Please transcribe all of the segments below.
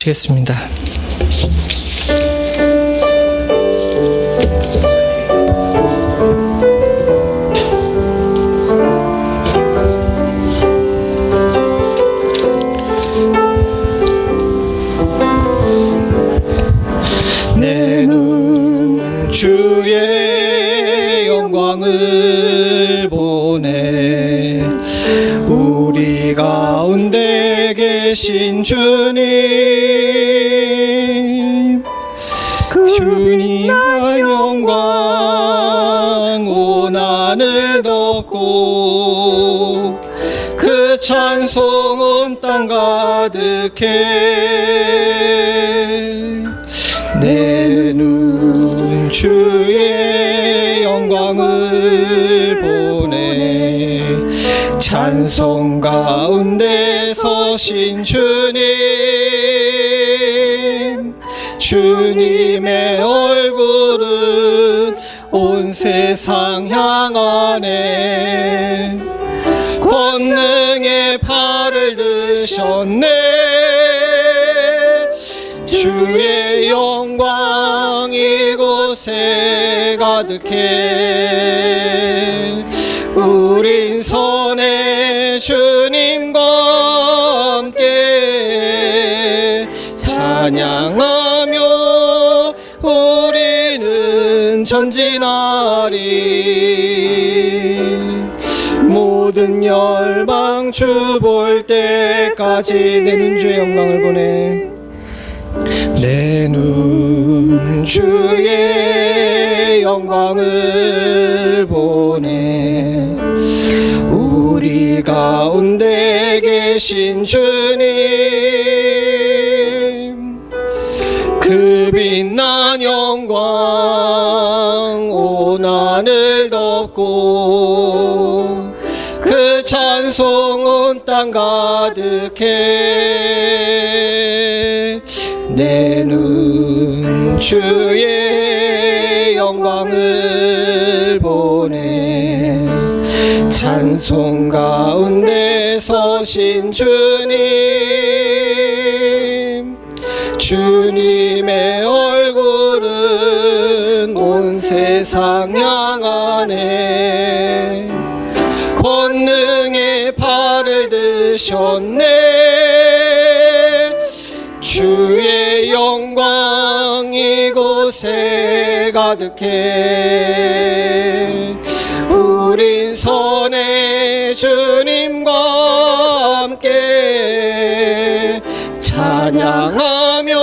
하겠습니다. 내 눈 주의 영광을 보네. 우리 가운데 계신 주님, 주님의 영광 온 하늘 덮고 그 찬송 온 땅 가득해. 내 눈 주의 영광을 보네. 찬송 가운데 서신 주님, 주님의 얼굴은 온 세상 향하네. 권능의 팔을 드셨네. 주의 영광 이곳에 가득해. 우린 선의 주님과 함께 찬양하며 우리는 전진하리. 모든 열방 주 볼 때까지 내 눈 주의 영광을 보내. 내 눈 주의 영광을 보내. 우리 가운데 계신 주님, 그 빛난 영광 온 하늘 덮고 그 찬송 온 땅 가득해. 내 눈 주의 영광을 보내. 찬송 가운데 서신 주님, 주님의 얼굴은 온 세상 향하네. 권능의 팔을 드셨네. 주의 영광 이곳에 가득해. 우린 선의 주님과 함께 찬양하며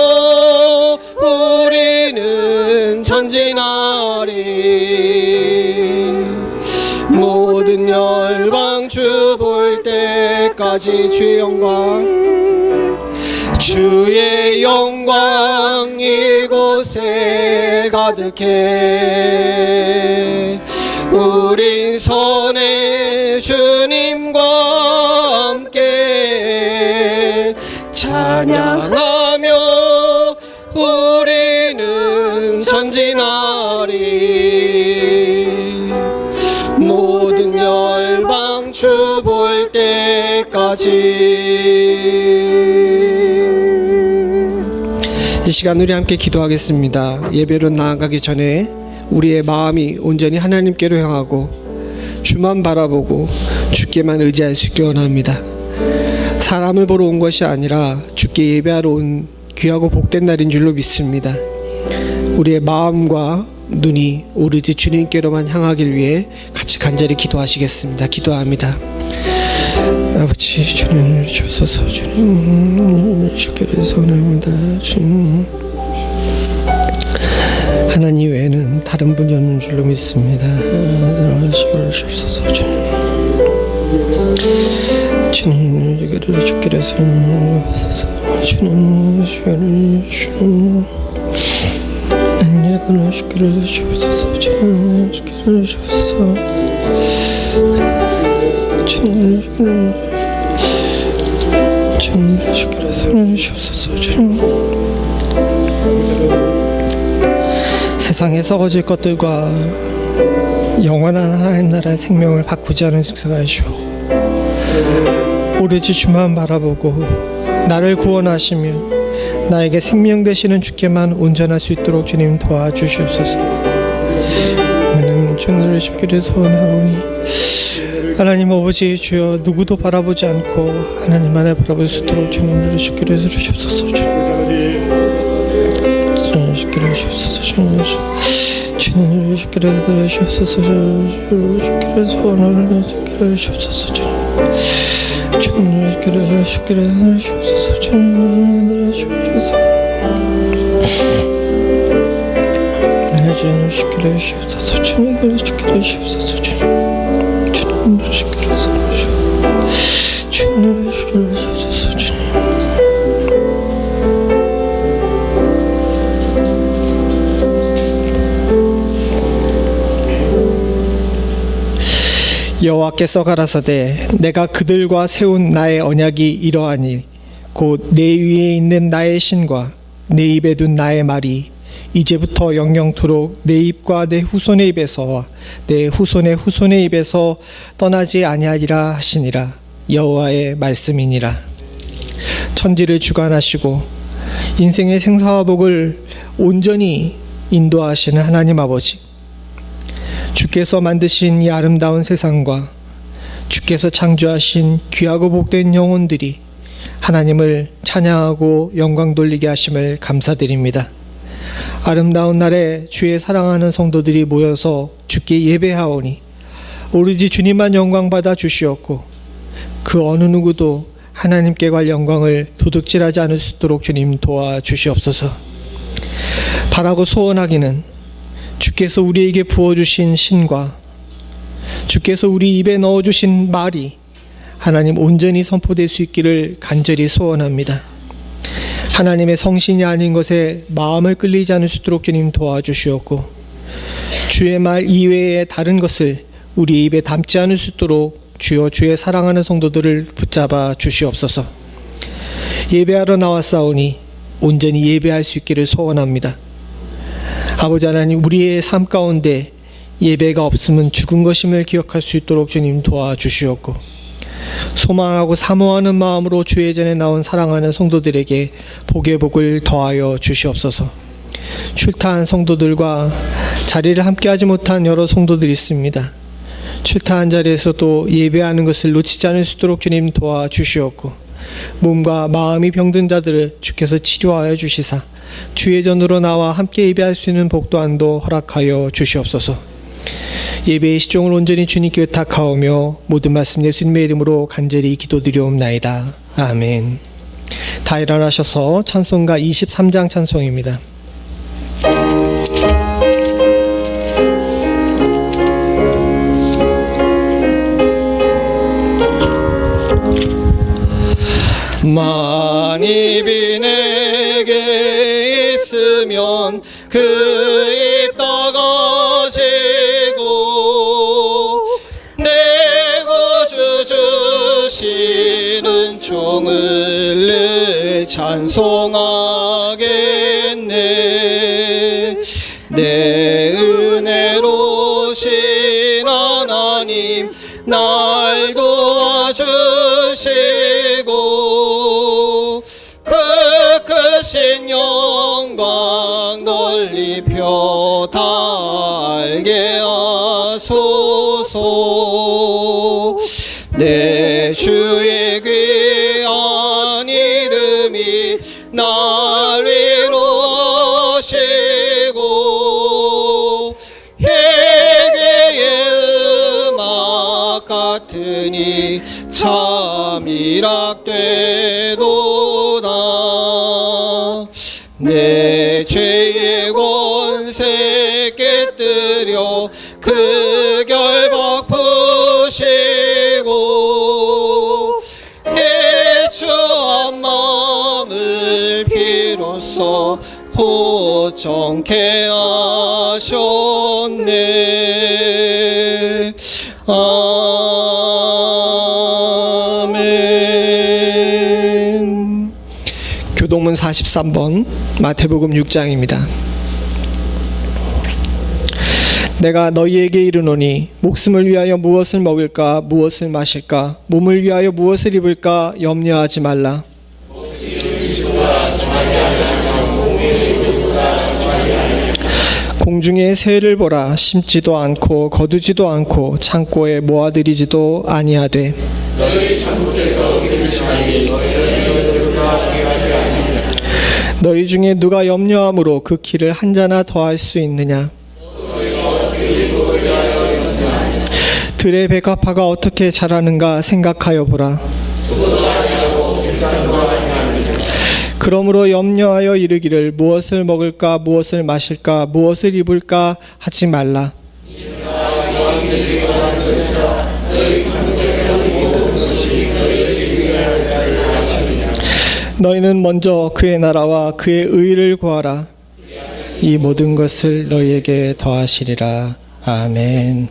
우리는 전진하리. 모든 열방 주 볼 때까지 주의 영광, 주의 영광 이곳에 가득해. 우린 선의 주님과 함께 찬양하며 우리는 전진하리. 모든 열방 주 볼 때까지. 이 시간 우리 함께 기도하겠습니다. 예배로 나아가기 전에 우리의 마음이 온전히 하나님께로 향하고 주만 바라보고 주께만 의지할 수 있기 원합니다. 사람을 보러 온 것이 아니라 주께 예배하러 온 귀하고 복된 날인 줄로 믿습니다. 우리의 마음과 눈이 오로지 주님께로만 향하길 위해 같이 간절히 기도하시겠습니다. 기도합니다. 아버지, 주님을 주소서. 주님 주께를 선합니다. 주님, 하나님 외에는 다른 분이 없는 줄로 믿습니다. 주소서. 주님 주께를 선하소서. 주님 주께를 주께를 주소서. 주님 주께를 주소서. 주님 주께를 선하소서. 주님, 세상에 썩어질 것들과 영원한 하나님 나라의 생명을 바꾸지 않은 축사하시오. 오로지 주만 바라보고 나를 구원하시며 나에게 생명 되시는 주께만 온전할 수 있도록 주님 도와주시옵소서. 나는 주님을 쉽기를 소원하오니 하나님 아버지 주여 누구도 바라보지 않고 하나님만을 바라볼 수 있도록 주님을 쉽기를 해주시옵소서. 주님 쉽기를 해주시옵소서. 주님 쉽기를 해주시옵소서. 쉽기를 소원하오니 쉽기를 해주시옵소서. 주님 쉽기를 해주시옵소서. 주님 쉽기를 주님 쉽기를 해주시옵소서. 주님 쉽기를 해주시옵소서. 주님 쉽기를 해주시옵소서. 주님 쉽기를 해주시옵소서. 여호와께서 가라사대 내가 그들과 세운 나의 언약이 이러하니 곧 내 위에 있는 나의 신과 내 입에 둔 나의 말이 이제부터 영영토록 내 입과 내 후손의 입에서와 내 후손의 후손의 입에서 떠나지 아니하리라 하시니라. 여호와의 말씀이니라. 천지를 주관하시고 인생의 생사와 복을 온전히 인도하시는 하나님 아버지, 주께서 만드신 이 아름다운 세상과 주께서 창조하신 귀하고 복된 영혼들이 하나님을 찬양하고 영광 돌리게 하심을 감사드립니다. 아름다운 날에 주의 사랑하는 성도들이 모여서 주께 예배하오니 오로지 주님만 영광받아 주시옵고 그 어느 누구도 하나님께 갈 영광을 도둑질하지 않을 수 있도록 주님 도와주시옵소서. 바라고 소원하기는 주께서 우리에게 부어주신 신과 주께서 우리 입에 넣어주신 말이 하나님 온전히 선포될 수 있기를 간절히 소원합니다. 하나님의 성신이 아닌 것에 마음을 끌리지 않을 수 있도록 주님 도와주시옵고 주의 말 이외의 다른 것을 우리 입에 담지 않을 수 있도록 주여 주의 사랑하는 성도들을 붙잡아 주시옵소서. 예배하러 나왔사오니 온전히 예배할 수 있기를 소원합니다. 아버지 하나님, 우리의 삶 가운데 예배가 없으면 죽은 것임을 기억할 수 있도록 주님 도와주시옵고 소망하고 사모하는 마음으로 주의 전에 나온 사랑하는 성도들에게 복의 복을 더하여 주시옵소서. 출타한 성도들과 자리를 함께하지 못한 여러 성도들이 있습니다. 출타한 자리에서도 예배하는 것을 놓치지 않을 수 있도록 주님 도와주시옵고 몸과 마음이 병든 자들을 주께서 치료하여 주시사 주의 전으로 나와 함께 예배할 수 있는 복 또한도 허락하여 주시옵소서. 예배의 시종을 온전히 주님께 의탁하오며 모든 말씀 예수님의 이름으로 간절히 기도드리옵나이다. 아멘. 다 일어나셔서 찬송가 23장 찬송입니다. 만입이 내게 있으면 그 입 떠가지고 내 구주 주시는 종을 늘 찬송하겠네. 내 은혜로신 하나님 날 도와주시고 그 크신 영광 널리 펴다 알게 하소서. 내 주의 귀한 이름이 날 위로시고 회개의 음악 같으니 참 일학되도다. 내 죄의 권세 깨뜨려 그 결박 푸시고 해추한 마음을 비로소 포정케 하셨네. 아멘. 교동문 43번 마태복음 6장입니다. 내가 너희에게 이르노니 목숨을 위하여 무엇을 먹을까 무엇을 마실까 몸을 위하여 무엇을 입을까 염려하지 말라. 공중의 새를 보라. 심지도 않고 거두지도 않고 창고에 모아들이지도 아니하되 너희 천국에서 기르시나니 너희 중에 누가 염려함으로 그 키를 한 자나 더할 수 있느냐? 들의 백합화가 어떻게 자라는가 생각하여 보라. 그러므로 염려하여 이르기를 무엇을 먹을까 무엇을 마실까 무엇을 입을까 하지 말라. 너희는 먼저 그의 나라와 그의 의를 구하라. 이 모든 것을 너희에게 더하시리라. 아멘.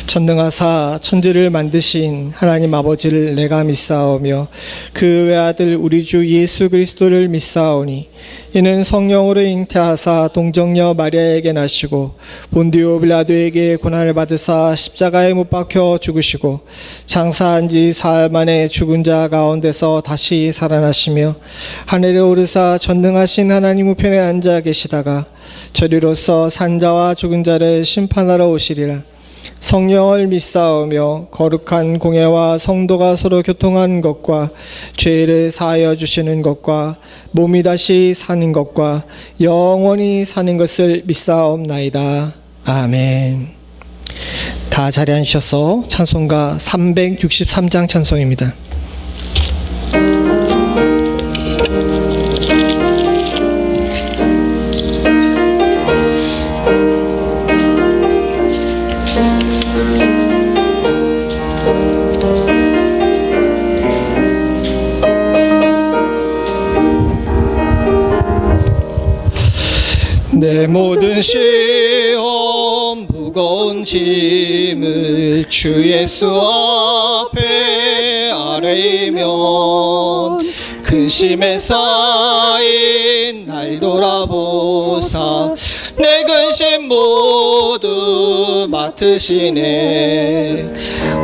전능하사 천지를 만드신 하나님 아버지를 내가 믿사오며 그 외아들 우리 주 예수 그리스도를 믿사오니 이는 성령으로 잉태하사 동정녀 마리아에게 나시고 본디오 빌라도에게 고난을 받으사 십자가에 못 박혀 죽으시고 장사한 지 사흘 만에 죽은 자 가운데서 다시 살아나시며 하늘에 오르사 전능하신 하나님 우편에 앉아 계시다가 저리로서 산자와 죽은 자를 심판하러 오시리라. 성령을 믿사오며 거룩한 공예와 성도가 서로 교통한 것과 죄를 사하여 주시는 것과 몸이 다시 사는 것과 영원히 사는 것을 믿사옵나이다. 아멘. 다 자리에 앉으셔서 찬송가 363장 찬송입니다. 내 모든 시험 무거운 짐을 주 예수 앞에 아뢰면 근심에 쌓인 날 돌아보사 내 근심 모두 맡으시네.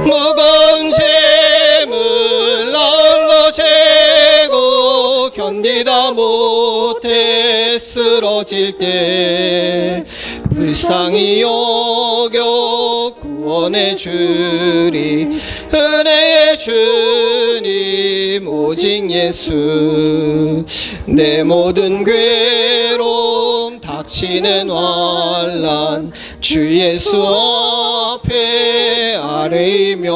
무거운 짐을 나홀로 재고 견디다 못해 쓰러질 때 불쌍히 여겨 구원해 주리. 은혜의 주님 오직 예수. 내 모든 괴로움 닥치는 환난 주 예수 앞에 아뢰면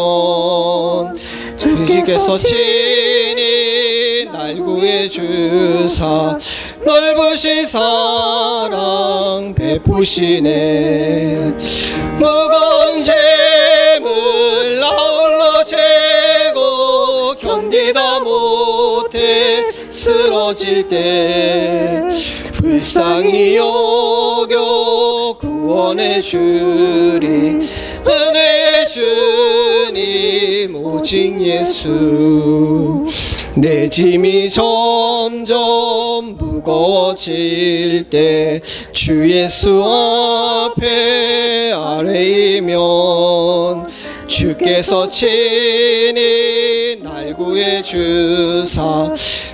주께서 친히 날 구해 주사 넓으신 사랑 베푸시네. 무거운 짐을 나홀로 재고 견디다 못해 쓰러질 때 불쌍히 여겨 구원해 주리. 은혜의 주님 오직 예수. 내 짐이 점점 무거워질 때 주 예수 앞에 아뢰면 주께서 친히 날 구해 주사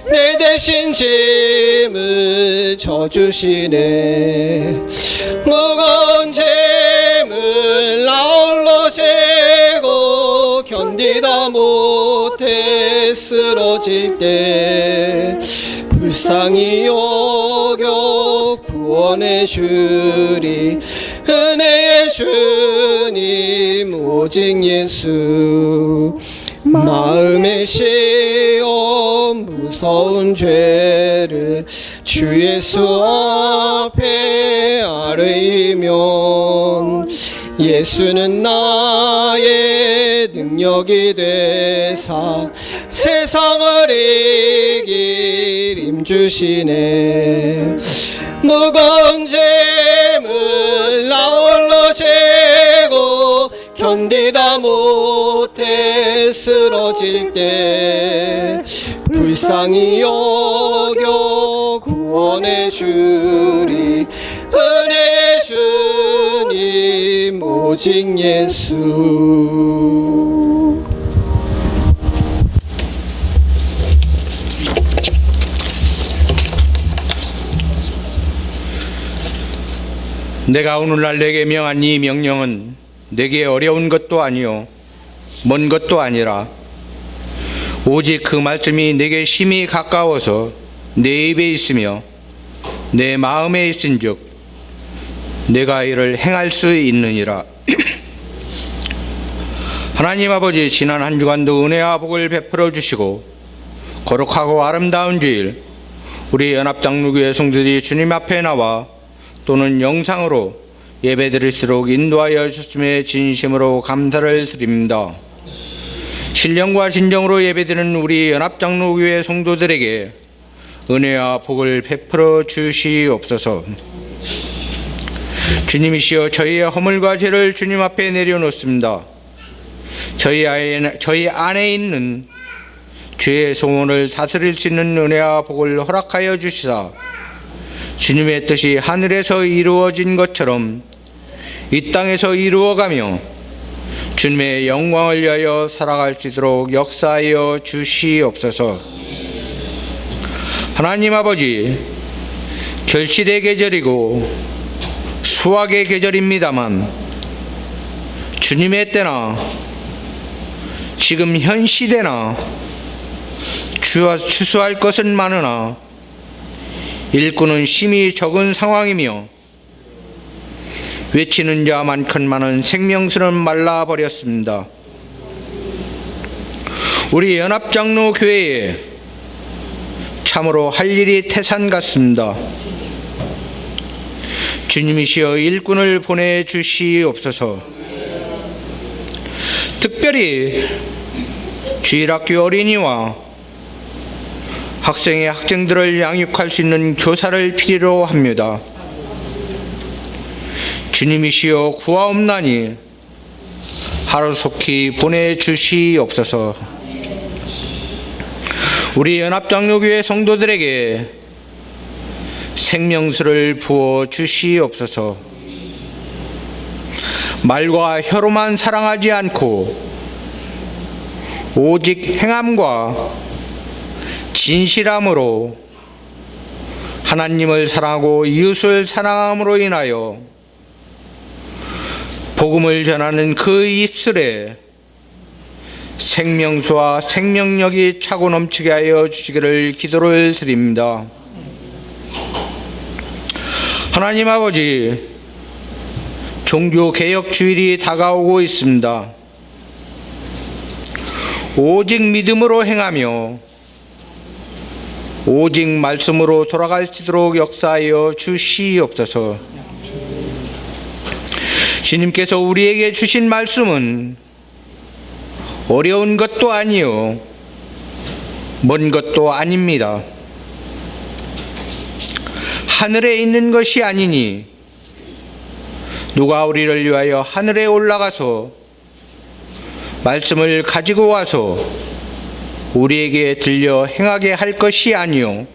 내 대신 짐을 져주시네. 무거운 짐을 나홀로 재고 견디다 못해 쓰러질 때 불쌍히 여겨 구원해 주리. 은혜의 주님 오직 예수. 마음의 시험 무서운 죄를 주 예수 앞에 아뢰면 예수는 나의 능력이 되사 세상을 이길 힘주시네. 무거운 짐을 나홀로 재고 견디다 못해 쓰러질 때 불쌍히 여겨 구원해 주리. 은혜의 주님 오직 예수. 내가 오늘날 내게 명한 이 명령은 내게 어려운 것도 아니요 먼 것도 아니라 오직 그 말씀이 내게 심히 가까워서 내 입에 있으며 내 마음에 있은즉 내가 이를 행할 수 있느니라. 하나님 아버지, 지난 한 주간도 은혜와 복을 베풀어 주시고 거룩하고 아름다운 주일 우리 연합장로교회 성도들이 주님 앞에 나와 또는 영상으로 예배드릴수록 인도하여 주심에 진심으로 감사를 드립니다. 신령과 진정으로 예배드리는 우리 연합장로교회 성도들에게 은혜와 복을 베풀어 주시옵소서. 주님이시여, 저희의 허물과 죄를 주님 앞에 내려놓습니다. 저희 안에 있는 죄의 소원을 다스릴 수 있는 은혜와 복을 허락하여 주시사 주님의 뜻이 하늘에서 이루어진 것처럼 이 땅에서 이루어가며 주님의 영광을 위하여 살아갈 수 있도록 역사하여 주시옵소서. 하나님 아버지, 결실의 계절이고 수확의 계절입니다만 주님의 때나 지금 현 시대나 추수할 것은 많으나 일꾼은 심히 적은 상황이며 외치는 자 많건만은 생명수는 말라버렸습니다. 우리 연합장로교회에 참으로 할 일이 태산 같습니다. 주님이시여, 일꾼을 보내주시옵소서. 특별히 주일학교 어린이와 학생들을 양육할 수 있는 교사를 필요로 합니다. 주님이시여, 구하옵나니 하루속히 보내주시옵소서. 우리 연합장로교회 성도들에게 생명수를 부어 주시옵소서. 말과 혀로만 사랑하지 않고 오직 행함과 진실함으로 하나님을 사랑하고 이웃을 사랑함으로 인하여 복음을 전하는 그 입술에 생명수와 생명력이 차고 넘치게 하여 주시기를 기도를 드립니다. 하나님 아버지, 종교개혁 주일이 다가오고 있습니다. 오직 믿음으로 행하며 오직 말씀으로 돌아갈 수 있도록 역사하여 주시옵소서. 주님께서 우리에게 주신 말씀은 어려운 것도 아니요 먼 것도 아닙니다. 하늘에 있는 것이 아니니 누가 우리를 위하여 하늘에 올라가서 말씀을 가지고 와서 우리에게 들려 행하게 할 것이 아니요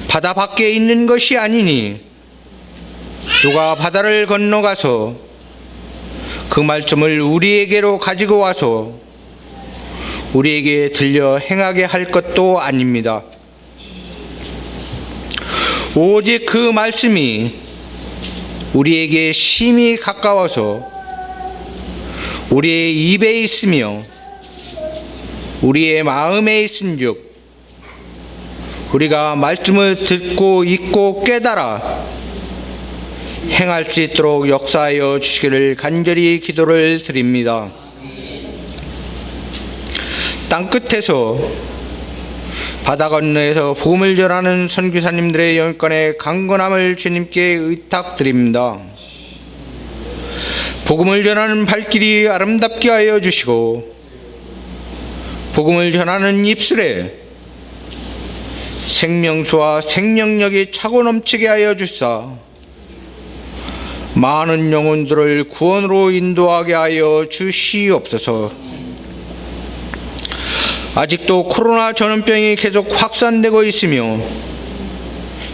바다 밖에 있는 것이 아니니 누가 바다를 건너가서 그 말씀을 우리에게로 가지고 와서 우리에게 들려 행하게 할 것도 아닙니다. 오직 그 말씀이 우리에게 심히 가까워서 우리의 입에 있으며 우리의 마음에 있은즉 우리가 말씀을 듣고 읽고 깨달아 행할 수 있도록 역사하여 주시기를 간절히 기도를 드립니다. 땅끝에서 바다 건너에서 복음을 전하는 선교사님들의 영권의 강건함을 주님께 의탁드립니다. 복음을 전하는 발길이 아름답게 하여 주시고 복음을 전하는 입술에 생명수와 생명력이 차고 넘치게 하여 주사 많은 영혼들을 구원으로 인도하게 하여 주시옵소서. 아직도 코로나 전염병이 계속 확산되고 있으며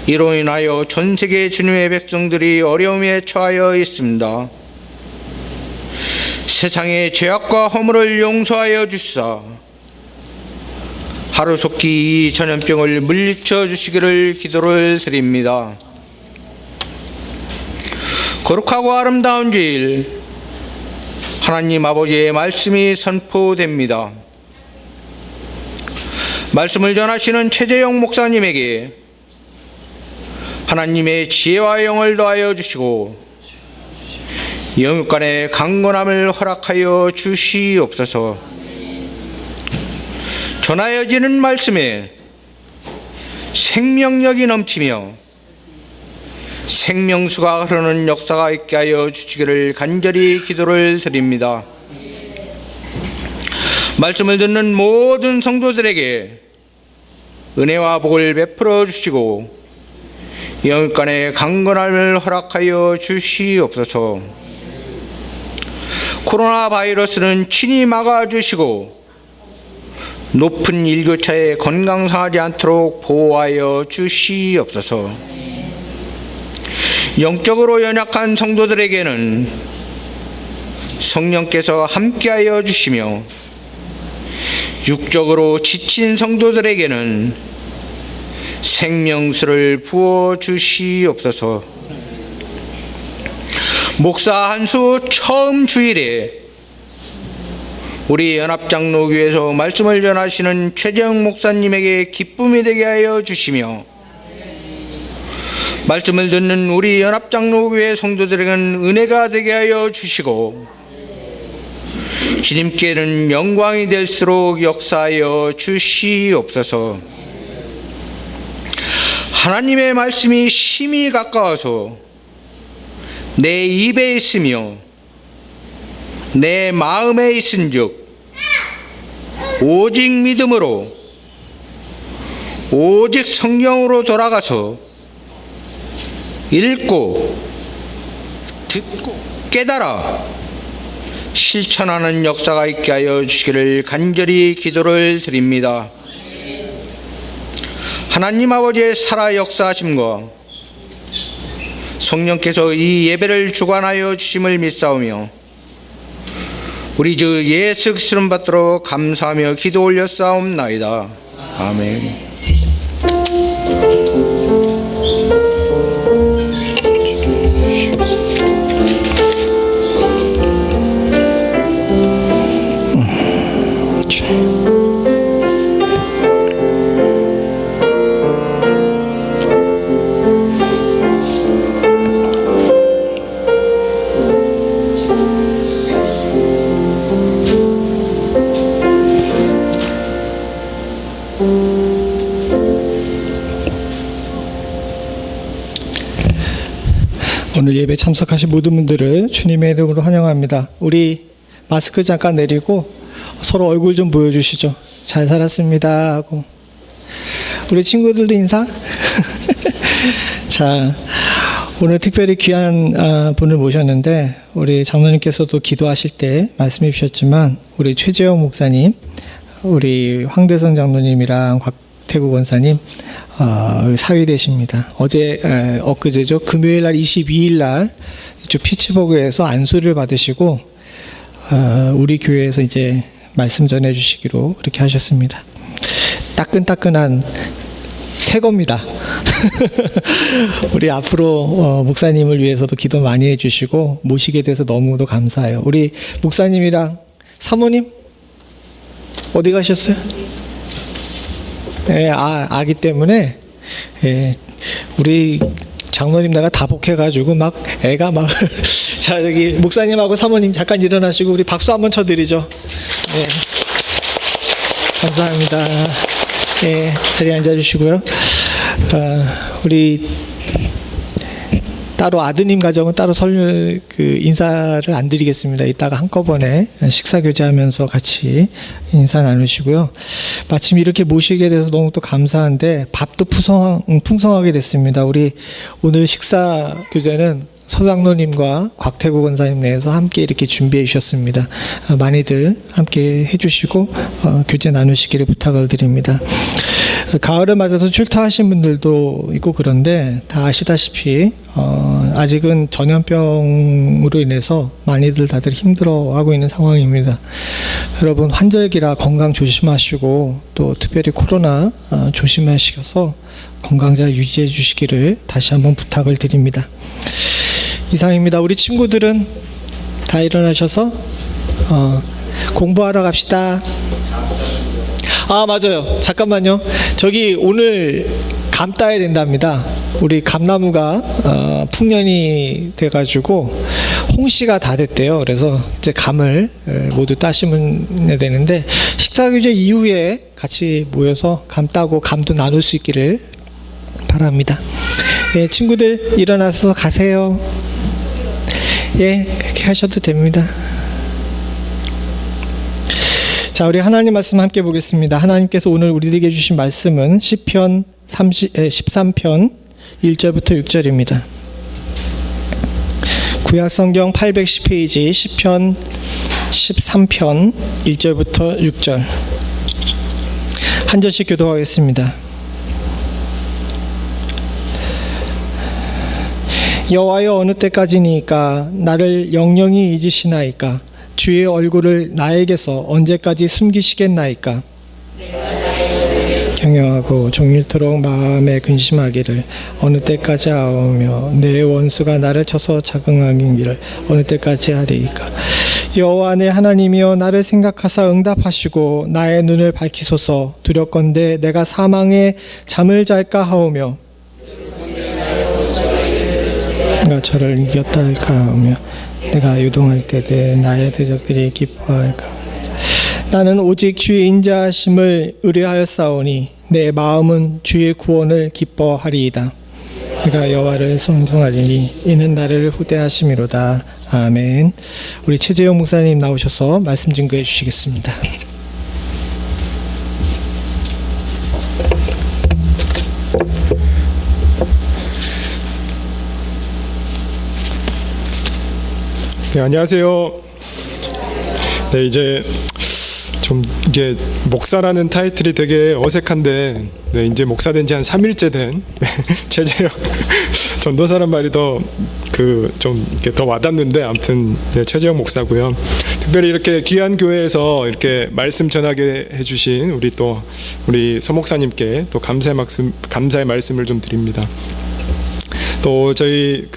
이로 인하여 전 세계 주님의 백성들이 어려움에 처하여 있습니다. 세상의 죄악과 허물을 용서하여 주시사 하루속히 이 전염병을 물리쳐 주시기를 기도를 드립니다. 거룩하고 아름다운 주일 하나님 아버지의 말씀이 선포됩니다. 말씀을 전하시는 최재영 목사님에게 하나님의 지혜와 영을 더하여 주시고 영육간의 강건함을 허락하여 주시옵소서. 전하여지는 말씀에 생명력이 넘치며 생명수가 흐르는 역사가 있게 하여 주시기를 간절히 기도를 드립니다. 말씀을 듣는 모든 성도들에게 은혜와 복을 베풀어 주시고 영육간의 강건함을 허락하여 주시옵소서. 코로나 바이러스는 친히 막아주시고 높은 일교차에 건강 상하지 않도록 보호하여 주시옵소서. 영적으로 연약한 성도들에게는 성령께서 함께하여 주시며 육적으로 지친 성도들에게는 생명수를 부어 주시옵소서. 목사 한수 처음 주일에 우리 연합장로교회에서 말씀을 전하시는 최재영 목사님에게 기쁨이 되게 하여 주시며 말씀을 듣는 우리 연합장로교회 성도들에게는 은혜가 되게 하여 주시고 주님께는 영광이 될수록 역사하여 주시옵소서. 하나님의 말씀이 심히 가까워서 내 입에 있으며 내 마음에 있은즉 오직 믿음으로 오직 성경으로 돌아가서 읽고 듣고 깨달아 실천하는 역사가 있게 하여 주시기를 간절히 기도를 드립니다. 하나님 아버지의 살아 역사하심과 성령께서 이 예배를 주관하여 주심을 믿사오며 우리 주 예수 그리스도를 받들어 감사하며 기도 올렸사옵나이다. 아멘. 오늘 예배 참석하신 모든 분들을 주님의 이름으로 환영합니다. 우리 마스크 잠깐 내리고 서로 얼굴 좀 보여주시죠. 잘 살았습니다 하고. 우리 친구들도 인사. 자, 오늘 특별히 귀한 분을 모셨는데 우리 장로님께서도 기도하실 때 말씀해 주셨지만 우리 최재영 목사님, 우리 황대선 장로님이랑 곽태구 권사님 사위 되십니다. 엊그제죠. 금요일 날 22일 날 이쪽 피츠버그에서 안수를 받으시고 우리 교회에서 이제 말씀 전해 주시기로 그렇게 하셨습니다. 따끈따끈한 새 겁니다. 우리 앞으로 목사님을 위해서도 기도 많이 해주시고 모시게 돼서 너무도 감사해요. 우리 목사님이랑 사모님 어디 가셨어요? 네, 아기 때문에 우리 장로님 내가 다복해가지고 막 애가 막 자 여기 목사님하고 사모님 잠깐 일어나시고 우리 박수 한번 쳐드리죠. 네. 감사합니다. 네, 자리에 앉아주시고요. 우리 따로 아드님 가정은 따로 인사를 안 드리겠습니다. 이따가 한꺼번에 식사 교제하면서 같이 인사 나누시고요. 마침 이렇게 모시게 돼서 너무 또 감사한데 밥도 풍성하게 됐습니다. 우리 오늘 식사 교제는 서장로님과 곽태구 권사님 내에서 함께 이렇게 준비해 주셨습니다. 많이들 함께 해주시고 교제 나누시기를 부탁을 드립니다. 가을을 맞아서 출타하신 분들도 있고 그런데 다 아시다시피 아직은 전염병으로 인해서 많이들 다들 힘들어하고 있는 상황입니다. 여러분 환절기라 건강 조심하시고 또 특별히 코로나 조심하셔서 건강 잘 유지해 주시기를 다시 한번 부탁을 드립니다. 이상입니다. 우리 친구들은 다 일어나셔서 공부하러 갑시다. 아, 맞아요. 잠깐만요. 저기 오늘 감 따야 된답니다. 우리 감나무가 풍년이 돼가지고 홍시가 다 됐대요. 그래서 이제 감을 모두 따시면 되는데 식사규제 이후에 같이 모여서 감 따고 감도 나눌 수 있기를 바랍니다. 예, 친구들 일어나서 가세요. 예, 그렇게 하셔도 됩니다. 자, 우리 하나님 말씀 함께 보겠습니다. 하나님께서 오늘 우리에게 주신 말씀은 시편 13편 1절부터 6절입니다. 구약성경 810페이지 시편 13편 1절부터 6절 한 절씩 교독하겠습니다. 여호와여, 어느 때까지니까 나를 영영히 잊으시나이까? 주의 얼굴을 나에게서 언제까지 숨기시겠나이까? 경영하고 종일토록 마음에 근심하기를 어느 때까지 하오며 내 원수가 나를 쳐서 자긍하기를 어느 때까지 하리이까? 여호와 내 하나님이여, 나를 생각하사 응답하시고 나의 눈을 밝히소서. 두렵건대 내가 사망에 잠을 잘까 하오며 내가 저를 이겼다 할까 하며 내가 요동할 때에 나의 대적들이 기뻐할까. 나는 오직 주의 인자하심을 의뢰하였사오니 내 마음은 주의 구원을 기뻐하리이다. 내가 여호와를 son송하리니 이는 나를 후대하심이로다. 아멘. 우리 최재용 목사님 나오셔서 말씀 증거해 주시겠습니다. 네, 안녕하세요. 네, 이제 좀 이게 목사라는 타이틀이 되게 어색한데, 네, 이제 목사 된 지 한 3일째 된 최재형 전도사란 말이 좀 이렇게 더 와닿는데, 아무튼 네, 최재형 목사고요. 특별히 이렇게 귀한 교회에서 이렇게 말씀 전하게 해주신 우리 서목사님께 또 감사의 말씀을 좀 드립니다. 또 저희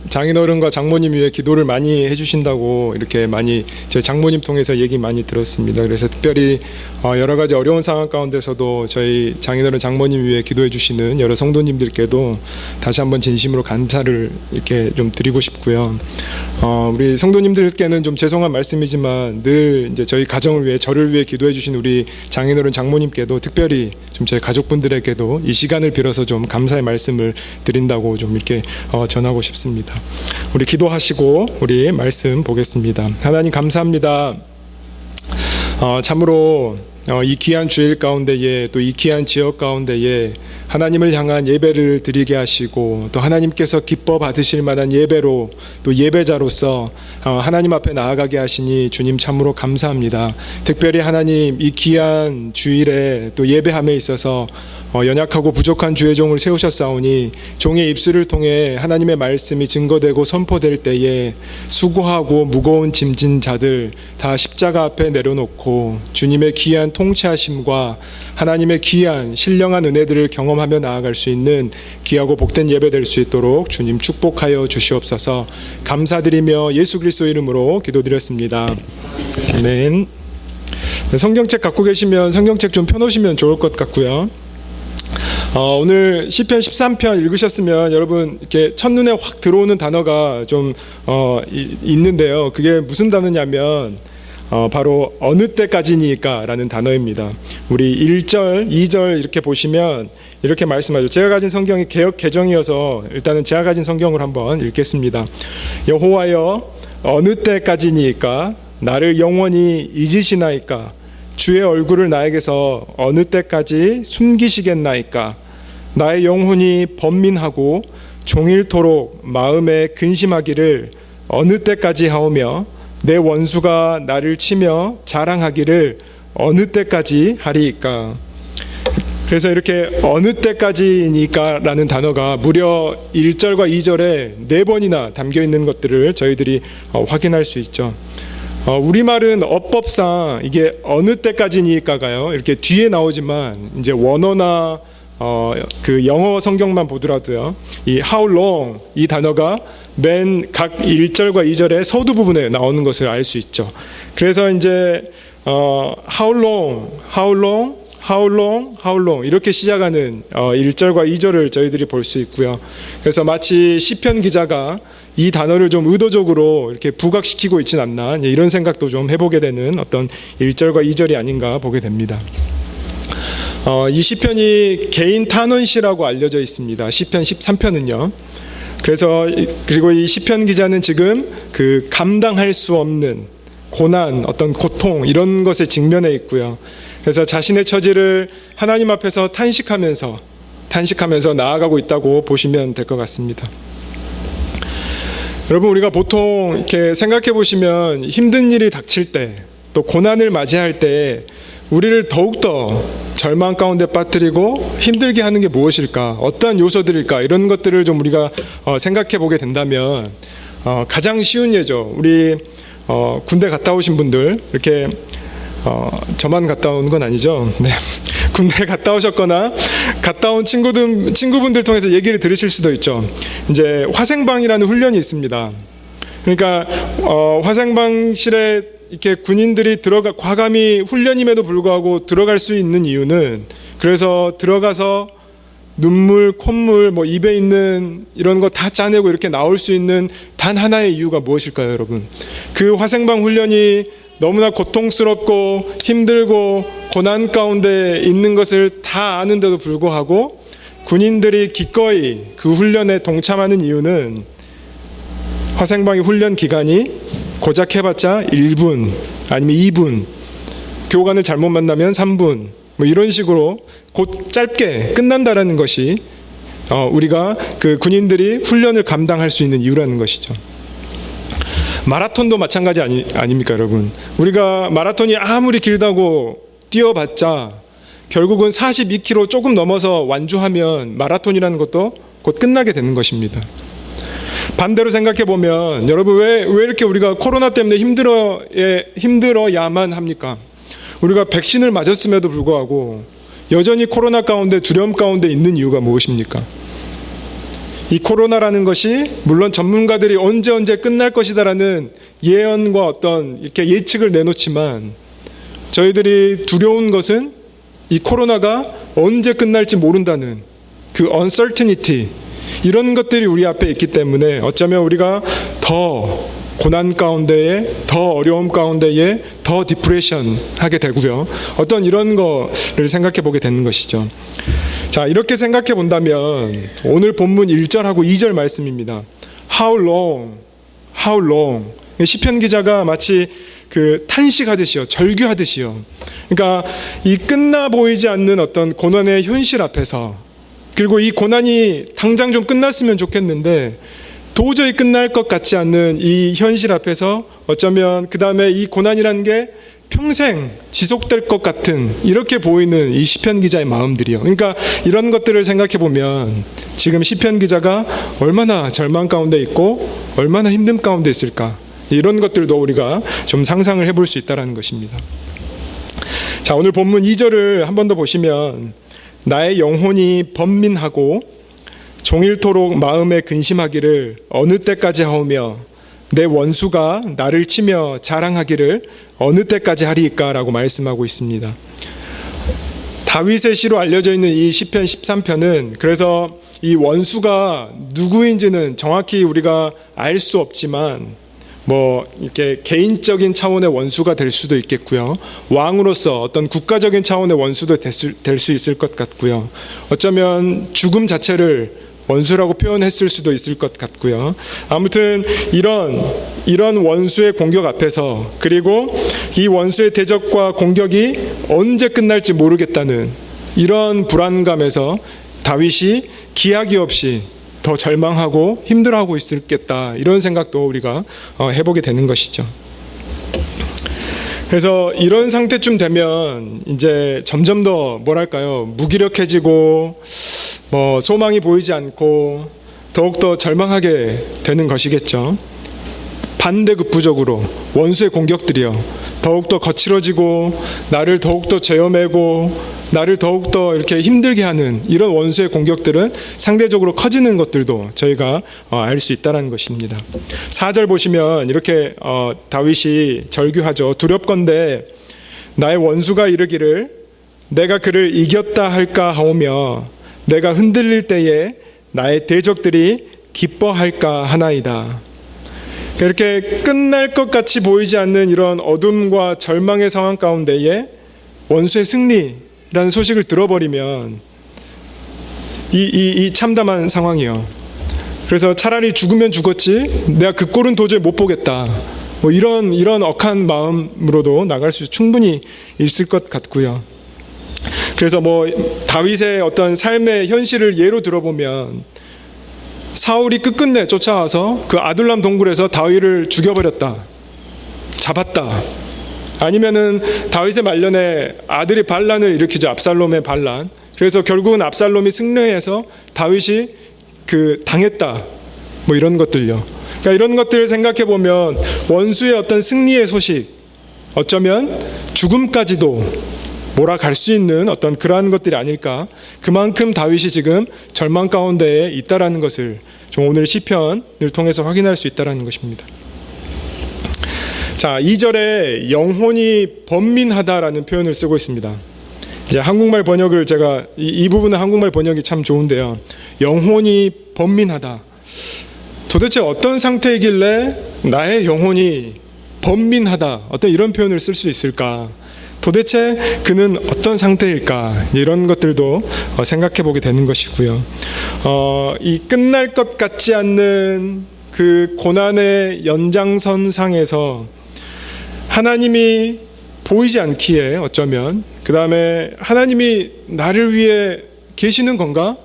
장인어른과 장모님 위해 기도를 많이 해주신다고 이렇게 많이 저희 장모님 통해서 얘기 많이 들었습니다. 그래서 특별히 여러 가지 어려운 상황 가운데서도 저희 장인어른 장모님 위해 기도해 주시는 여러 성도님들께도 다시 한번 진심으로 감사를 이렇게 좀 드리고 싶고요. 우리 성도님들께는 좀 죄송한 말씀이지만 늘 이제 저희 가정을 위해 저를 위해 기도해 주신 우리 장인어른 장모님께도 특별히 좀 저희 가족분들에게도 이 시간을 빌어서 좀 감사의 말씀을 드린다고 좀 이렇게 전하고 싶습니다. 우리 기도하시고 우리 말씀 보겠습니다. 하나님 감사합니다. 참으로 이 귀한 주일 가운데에 또 이 귀한 지역 가운데에 하나님을 향한 예배를 드리게 하시고 또 하나님께서 기뻐 받으실 만한 예배로 또 예배자로서 하나님 앞에 나아가게 하시니 주님 참으로 감사합니다. 특별히 하나님 이 귀한 주일에 또 예배함에 있어서 연약하고 부족한 주의 종을 세우셨사오니 종의 입술을 통해 하나님의 말씀이 증거되고 선포될 때에 수고하고 무거운 짐진 자들 다 십자가 앞에 내려놓고 주님의 귀한 통치하심과 하나님의 귀한 신령한 은혜들을 경험하며 나아갈 수 있는 귀하고 복된 예배 될 수 있도록 주님 축복하여 주시옵소서. 감사드리며 예수 그리스도 이름으로 기도드렸습니다. 아멘. 네, 성경책 갖고 계시면 성경책 좀 펴놓으시면 좋을 것 같고요. 오늘 시편 13편 읽으셨으면 여러분 이렇게 첫눈에 확 들어오는 단어가 좀 있는데요. 그게 무슨 단어냐면 바로 어느 때까지니까 라는 단어입니다. 우리 1절, 2절 이렇게 보시면 이렇게 말씀하죠. 제가 가진 성경이 개역 개정이어서 일단은 제가 가진 성경을 한번 읽겠습니다. 여호와여, 어느 때까지니까 나를 영원히 잊으시나이까? 주의 얼굴을 나에게서 어느 때까지 숨기시겠나이까? 나의 영혼이 번민하고 종일토록 마음에 근심하기를 어느 때까지 하오며 내 원수가 나를 치며 자랑하기를 어느 때까지 하리이까? 그래서 이렇게 어느 때까지니까 라는 단어가 무려 1절과 2절에 4번이나 담겨 있는 것들을 저희들이 확인할 수 있죠. 우리말은 어법상 이게 어느 때까지니까가요, 이렇게 뒤에 나오지만 이제 원어나 그 영어 성경만 보더라도요, 이 how long 이 단어가 맨 각 1절과 2절의 서두 부분에 나오는 것을 알 수 있죠. 그래서 이제 how long, how long, how long, how long 이렇게 시작하는 1절과 2절을 저희들이 볼 수 있고요. 그래서 마치 시편 기자가 이 단어를 좀 의도적으로 이렇게 부각시키고 있진 않나 이런 생각도 좀 해보게 되는 어떤 1절과 2절이 아닌가 보게 됩니다. 이 시편이 개인 탄원시라고 알려져 있습니다. 시편 13편은요. 그래서 그리고 이 시편 기자는 지금 그 감당할 수 없는 고난, 어떤 고통 이런 것에 직면해 있고요. 그래서 자신의 처지를 하나님 앞에서 탄식하면서 나아가고 있다고 보시면 될 것 같습니다. 여러분, 우리가 보통 이렇게 생각해 보시면 힘든 일이 닥칠 때, 또 고난을 맞이할 때 우리를 더욱더 절망 가운데 빠뜨리고 힘들게 하는 게 무엇일까? 어떠한 요소들일까? 이런 것들을 좀 우리가 생각해 보게 된다면 가장 쉬운 예죠. 우리 군대 갔다 오신 분들, 이렇게 저만 갔다 온 건 아니죠. 네. 군대 갔다 오셨거나 갔다 온 친구분들 통해서 얘기를 들으실 수도 있죠. 이제 화생방이라는 훈련이 있습니다. 그러니까 화생방실에 이렇게 군인들이 과감히 훈련임에도 불구하고 들어갈 수 있는 이유는, 그래서 들어가서 눈물, 콧물, 뭐 입에 있는 이런 거 다 짜내고 이렇게 나올 수 있는 단 하나의 이유가 무엇일까요, 여러분? 그 화생방 훈련이 너무나 고통스럽고 힘들고 고난 가운데 있는 것을 다 아는데도 불구하고 군인들이 기꺼이 그 훈련에 동참하는 이유는, 화생방의 훈련 기간이 고작 해봤자 1분 아니면 2분, 교관을 잘못 만나면 3분, 뭐 이런 식으로 곧 짧게 끝난다라는 것이 우리가 그 군인들이 훈련을 감당할 수 있는 이유라는 것이죠. 마라톤도 마찬가지 아닙니까, 여러분? 우리가 마라톤이 아무리 길다고 뛰어봤자 결국은 42km 조금 넘어서 완주하면 마라톤이라는 것도 곧 끝나게 되는 것입니다. 반대로 생각해 보면, 여러분, 왜 이렇게 우리가 코로나 때문에 힘들어야만 합니까? 우리가 백신을 맞았음에도 불구하고 여전히 코로나 가운데 두려움 가운데 있는 이유가 무엇입니까? 이 코로나라는 것이 물론 전문가들이 언제 끝날 것이다라는 예언과 어떤 이렇게 예측을 내놓지만, 저희들이 두려운 것은 이 코로나가 언제 끝날지 모른다는 그 uncertainty, 이런 것들이 우리 앞에 있기 때문에 어쩌면 우리가 더 고난 가운데에, 더 어려움 가운데에 더 디프레션 하게 되고요. 어떤 이런 거를 생각해 보게 되는 것이죠. 자, 이렇게 생각해 본다면 오늘 본문 1절하고 2절 말씀입니다. How long? How long? 시편 기자가 마치 그 탄식하듯이요, 절규하듯이요. 그러니까 이 끝나 보이지 않는 어떤 고난의 현실 앞에서, 그리고 이 고난이 당장 좀 끝났으면 좋겠는데 도저히 끝날 것 같지 않는 이 현실 앞에서 어쩌면 그 다음에 이 고난이라는 게 평생 지속될 것 같은, 이렇게 보이는 이 시편 기자의 마음들이요. 그러니까 이런 것들을 생각해 보면 지금 시편 기자가 얼마나 절망 가운데 있고 얼마나 힘듦 가운데 있을까, 이런 것들도 우리가 좀 상상을 해볼 수 있다는 것입니다. 자, 오늘 본문 2절을 한 번 더 보시면, 나의 영혼이 번민하고 종일토록 마음에 근심하기를 어느 때까지 하오며 내 원수가 나를 치며 자랑하기를 어느 때까지 하리이까 라고 말씀하고 있습니다. 다윗의 시로 알려져 있는 이 시편 13편은 그래서 이 원수가 누구인지는 정확히 우리가 알 수 없지만, 뭐 이렇게 개인적인 차원의 원수가 될 수도 있겠고요, 왕으로서 어떤 국가적인 차원의 원수도 될 수 있을 것 같고요, 어쩌면 죽음 자체를 원수라고 표현했을 수도 있을 것 같고요. 아무튼 이런 원수의 공격 앞에서, 그리고 이 원수의 대적과 공격이 언제 끝날지 모르겠다는 이런 불안감에서 다윗이 기약이 없이 더 절망하고 힘들어하고 있겠다, 이런 생각도 우리가 해보게 되는 것이죠. 그래서 이런 상태쯤 되면 이제 점점 더 뭐랄까요, 무기력해지고 뭐 소망이 보이지 않고 더욱더 절망하게 되는 것이겠죠. 반대급부적으로 원수의 공격들이요, 더욱더 거칠어지고 나를 더욱더 죄어매고 나를 더욱더 이렇게 힘들게 하는 이런 원수의 공격들은 상대적으로 커지는 것들도 저희가 알 수 있다는 것입니다. 4절 보시면 이렇게 다윗이 절규하죠. 두렵건대 나의 원수가 이르기를 내가 그를 이겼다 할까 하오며 내가 흔들릴 때에 나의 대적들이 기뻐할까 하나이다. 이렇게 끝날 것 같이 보이지 않는 이런 어둠과 절망의 상황 가운데에 원수의 승리라는 소식을 들어버리면 이 참담한 상황이요. 그래서 차라리 죽으면 죽었지 내가 그 꼴은 도저히 못 보겠다, 뭐 이런 억한 마음으로도 나갈 수 충분히 있을 것 같고요. 그래서 뭐 다윗의 어떤 삶의 현실을 예로 들어보면 사울이 끝끝내 쫓아와서 그 아둘람 동굴에서 다윗을 죽여버렸다, 잡았다. 아니면은 다윗의 말년에 아들이 반란을 일으키죠. 압살롬의 반란. 그래서 결국은 압살롬이 승리해서 다윗이 당했다, 뭐 이런 것들요. 그러니까 이런 것들을 생각해 보면 원수의 어떤 승리의 소식, 어쩌면 죽음까지도 몰아갈 수 있는 어떤 그러한 것들이 아닐까. 그만큼 다윗이 지금 절망 가운데에 있다라는 것을 좀 오늘 시편을 통해서 확인할 수 있다라는 것입니다. 자, 2절에 영혼이 번민하다라는 표현을 쓰고 있습니다. 이제 한국말 번역을 제가 이 부분은 한국말 번역이 참 좋은데요. 영혼이 번민하다. 도대체 어떤 상태이길래 나의 영혼이 번민하다, 어떤 이런 표현을 쓸 수 있을까? 도대체 그는 어떤 상태일까? 이런 것들도 생각해 보게 되는 것이고요. 이 끝날 것 같지 않는 그 고난의 연장선상에서 하나님이 보이지 않기에 어쩌면 그 다음에 하나님이 나를 위해 계시는 건가?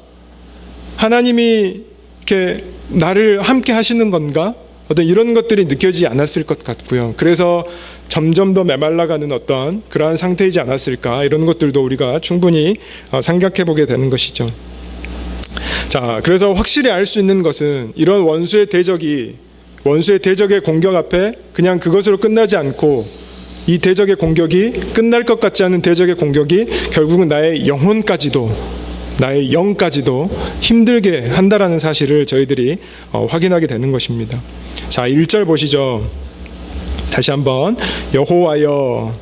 하나님이 이렇게 나를 함께 하시는 건가? 어떤 이런 것들이 느껴지지 않았을 것 같고요. 그래서 점점 더 메말라가는 어떤 그러한 상태이지 않았을까, 이런 것들도 우리가 충분히 생각해 보게 되는 것이죠. 자, 그래서 확실히 알 수 있는 것은 이런 원수의 대적의 공격 앞에 그냥 그것으로 끝나지 않고 이 대적의 공격이, 끝날 것 같지 않은 대적의 공격이 결국은 나의 영혼까지도, 나의 영까지도 힘들게 한다라는 사실을 저희들이 확인하게 되는 것입니다. 자, 1절 보시죠. 다시 한번. 여호와여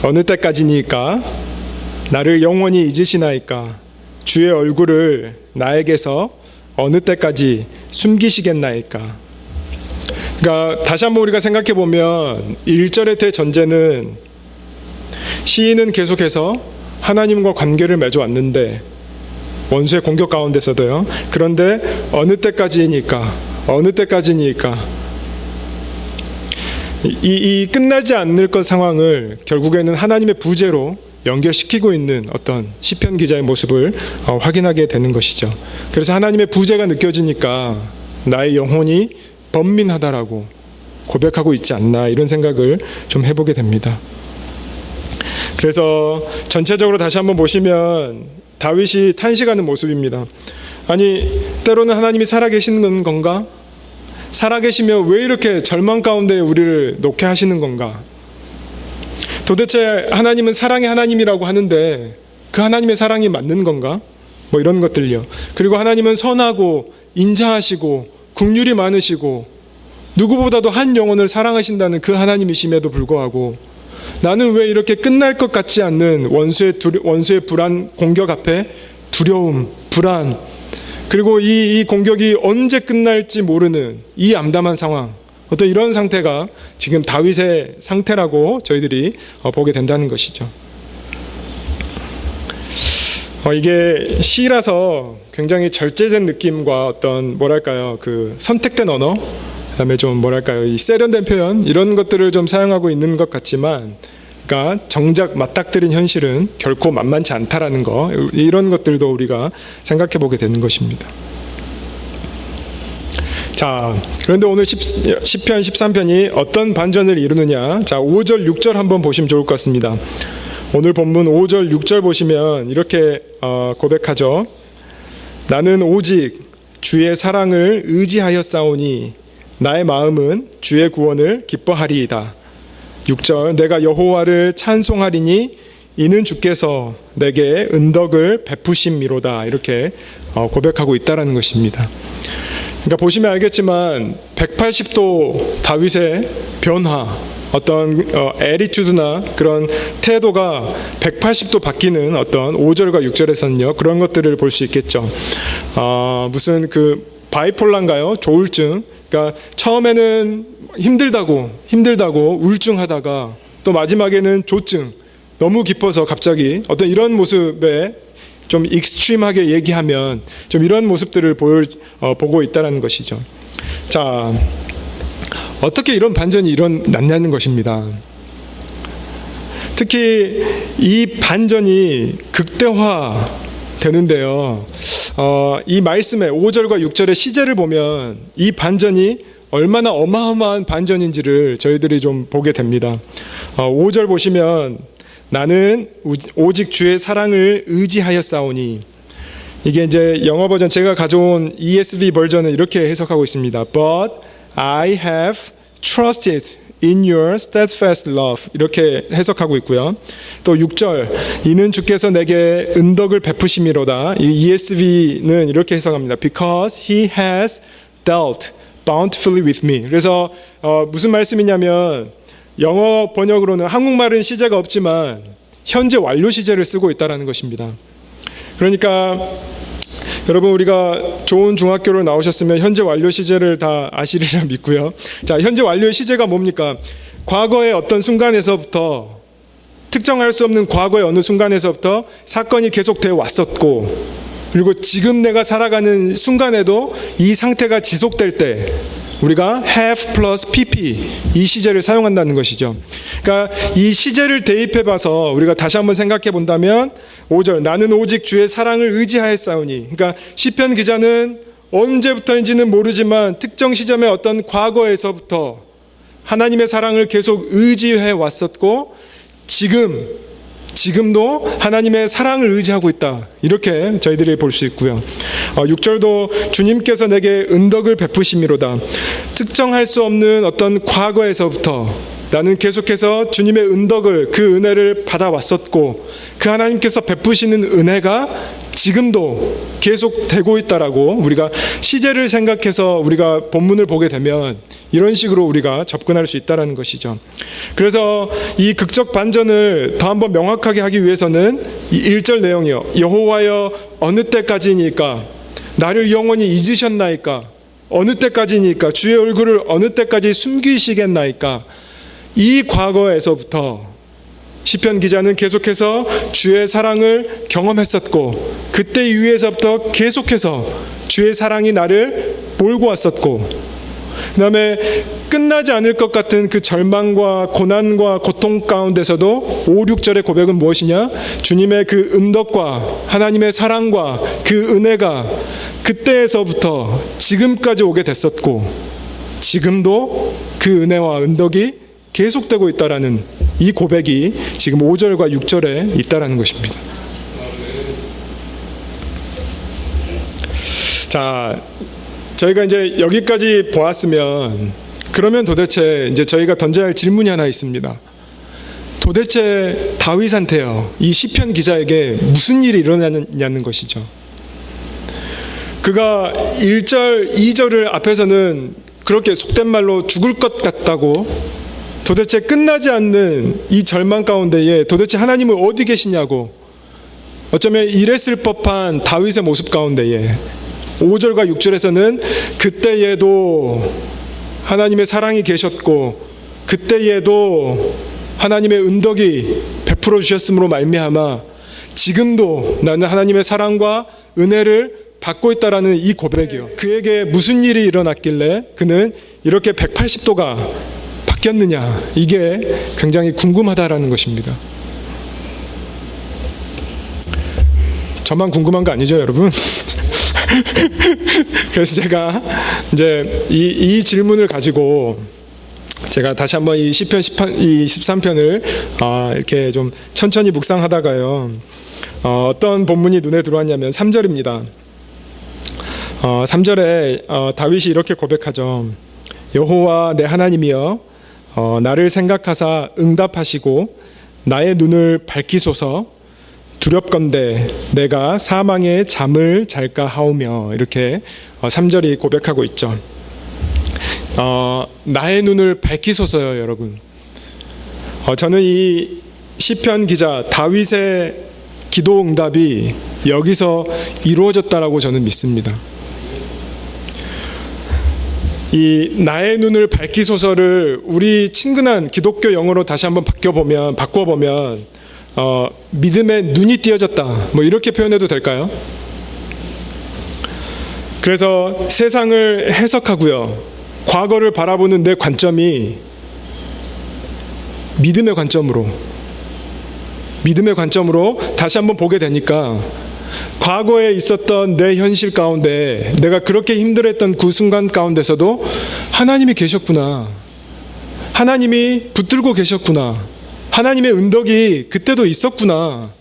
어느 때까지니까 나를 영원히 잊으시나이까? 주의 얼굴을 나에게서 어느 때까지 숨기시겠나이까? 그러니까 다시 한번 우리가 생각해 보면 1절의 대전제는 시인은 계속해서 하나님과 관계를 맺어왔는데, 원수의 공격 가운데서도요. 그런데 어느 때까지니까 이 끝나지 않을 것 상황을 결국에는 하나님의 부재로 연결시키고 있는 어떤 시편 기자의 모습을 확인하게 되는 것이죠. 그래서 하나님의 부재가 느껴지니까 나의 영혼이 번민하다라고 고백하고 있지 않나, 이런 생각을 좀 해보게 됩니다. 그래서 전체적으로 다시 한번 보시면 다윗이 탄식하는 모습입니다. 아니, 때로는 하나님이 살아계시는 건가? 살아계시며 왜 이렇게 절망 가운데 우리를 놓게 하시는 건가? 도대체 하나님은 사랑의 하나님이라고 하는데 그 하나님의 사랑이 맞는 건가? 뭐 이런 것들요. 그리고 하나님은 선하고 인자하시고 긍휼이 많으시고 누구보다도 한 영혼을 사랑하신다는 그 하나님이심에도 불구하고 나는 왜 이렇게 끝날 것 같지 않는 원수의 불안 공격 앞에 두려움, 불안, 그리고 이 공격이 언제 끝날지 모르는 이 암담한 상황, 어떤 이런 상태가 지금 다윗의 상태라고 저희들이 보게 된다는 것이죠. 이게 시라서 굉장히 절제된 느낌과 어떤 뭐랄까요, 그 선택된 언어, 그다음에 좀 뭐랄까요, 이 세련된 표현, 이런 것들을 좀 사용하고 있는 것 같지만, 그러니까 정작 맞닥뜨린 현실은 결코 만만치 않다라는 거, 이런 것들도 우리가 생각해 보게 되는 것입니다. 자, 그런데 오늘 시편 13편이 어떤 반전을 이루느냐? 자, 5절 6절 한번 보시면 좋을 것 같습니다. 오늘 본문 5절 6절 보시면 이렇게 고백하죠. 나는 오직 주의 사랑을 의지하였사오니 나의 마음은 주의 구원을 기뻐하리이다. 6절 내가 여호와를 찬송하리니 이는 주께서 내게 은덕을 베푸심이로다. 이렇게 고백하고 있다라는 것입니다. 그러니까 보시면 알겠지만 180도 다윗의 변화, 어떤 애리튜드나 그런 태도가 180도 바뀌는 어떤 5절과 6절에서는요 그런 것들을 볼 수 있겠죠. 무슨 그 바이폴라인가요? 조울증. 그러니까 처음에는 힘들다고 우울증하다가 또 마지막에는 조증, 너무 깊어서 갑자기 어떤 이런 모습에 좀 익스트림하게 얘기하면 좀 이런 모습들을 보고 있다는 것이죠. 자, 어떻게 이런 반전이 일어났냐는 것입니다. 특히 이 반전이 극대화 되는데요. 이 말씀의 5절과 6절의 시제를 보면 이 반전이 얼마나 어마어마한 반전인지를 저희들이 좀 보게 됩니다. 5절 보시면 나는 오직 주의 사랑을 의지하였사오니, 이게 이제 영어 버전 제가 가져온 ESV 버전은 이렇게 해석하고 있습니다. But I have trusted in your steadfast love. 이렇게 해석하고 있고요. 또 6절 이는 주께서 내게 은덕을 베푸심이로다. 이 ESV는 이렇게 해석합니다. Because he has dealt bountifully with me. 그래서 무슨 말씀이냐면 영어 번역으로는 한국말은 시제가 없지만 현재 완료 시제를 쓰고 있다는 것입니다. 그러니까 여러분 우리가 좋은 중학교를 나오셨으면 현재 완료 시제를 다 아시리라 믿고요. 자, 현재 완료의 시제가 뭡니까? 과거의 어떤 순간에서부터, 특정할 수 없는 과거의 어느 순간에서부터 사건이 계속되어 왔었고, 그리고 지금 내가 살아가는 순간에도 이 상태가 지속될 때 우리가 have plus pp 이 시제를 사용한다는 것이죠. 그러니까 이 시제를 대입해 봐서 우리가 다시 한번 생각해 본다면 5절 나는 오직 주의 사랑을 의지하였사오니, 그러니까 시편 기자는 언제부터인지는 모르지만 특정 시점의 어떤 과거에서부터 하나님의 사랑을 계속 의지해 왔었고 지금도 하나님의 사랑을 의지하고 있다. 이렇게 저희들이 볼 수 있고요. 6절도 주님께서 내게 은덕을 베푸심이로다. 특정할 수 없는 어떤 과거에서부터 나는 계속해서 주님의 은덕을, 그 은혜를 받아왔었고 그 하나님께서 베푸시는 은혜가 지금도 계속 되고 있다라고 우리가 시제를 생각해서 우리가 본문을 보게 되면 이런 식으로 우리가 접근할 수 있다는 것이죠. 그래서 이 극적 반전을 더 한번 명확하게 하기 위해서는 이 1절 내용이요. 여호와여 어느 때까지니까 나를 영원히 잊으셨나이까, 어느 때까지니까 주의 얼굴을 어느 때까지 숨기시겠나이까, 이 과거에서부터 시편 기자는 계속해서 주의 사랑을 경험했었고 그때 이후에서부터 계속해서 주의 사랑이 나를 몰고 왔었고, 그 다음에 끝나지 않을 것 같은 그 절망과 고난과 고통 가운데서도 5, 6절의 고백은 무엇이냐? 주님의 그 은덕과 하나님의 사랑과 그 은혜가 그때에서부터 지금까지 오게 됐었고 지금도 그 은혜와 은덕이 계속되고 있다라는 이 고백이 지금 5절과 6절에 있다라는 것입니다. 자, 저희가 이제 여기까지 보았으면 그러면 도대체 이제 저희가 던져야 할 질문이 하나 있습니다. 도대체 다윗한테요, 이 시편 기자에게 무슨 일이 일어나냐는 것이죠. 그가 1절, 2절을 앞에서는 그렇게 속된 말로 죽을 것 같다고, 도대체 끝나지 않는 이 절망 가운데에 도대체 하나님은 어디 계시냐고, 어쩌면 이랬을 법한 다윗의 모습 가운데에 5절과 6절에서는 그때에도 하나님의 사랑이 계셨고 그때에도 하나님의 은덕이 베풀어 주셨으므로 말미암아 지금도 나는 하나님의 사랑과 은혜를 받고 있다라는 이 고백이요. 그에게 무슨 일이 일어났길래 그는 이렇게 180도가 바뀌었느냐, 이게 굉장히 궁금하다라는 것입니다. 저만 궁금한 거 아니죠, 여러분? 그래서 제가 이제 이 질문을 가지고 제가 다시 한번 이 시편 13편을 이렇게 좀 천천히 묵상하다가요, 어떤 본문이 눈에 들어왔냐면 3절입니다. 3절에 다윗이 이렇게 고백하죠. 여호와 내 하나님이여 나를 생각하사 응답하시고 나의 눈을 밝히소서. 두렵건대 내가 사망의 잠을 잘까 하오며. 이렇게 3절이 고백하고 있죠. 나의 눈을 밝히소서요, 여러분. 저는 이 시편 기자 다윗의 기도 응답이 여기서 이루어졌다라고 저는 믿습니다. 이 나의 눈을 밝히소서를 우리 친근한 기독교 영어로 다시 한번 바꿔보면 믿음의 눈이 띄어졌다, 뭐 이렇게 표현해도 될까요? 그래서 세상을 해석하고요, 과거를 바라보는 내 관점이 믿음의 관점으로 다시 한번 보게 되니까 과거에 있었던 내 현실 가운데 내가 그렇게 힘들었던 그 순간 가운데서도 하나님이 계셨구나, 하나님이 붙들고 계셨구나, 하나님의 은덕이 그때도 있었구나,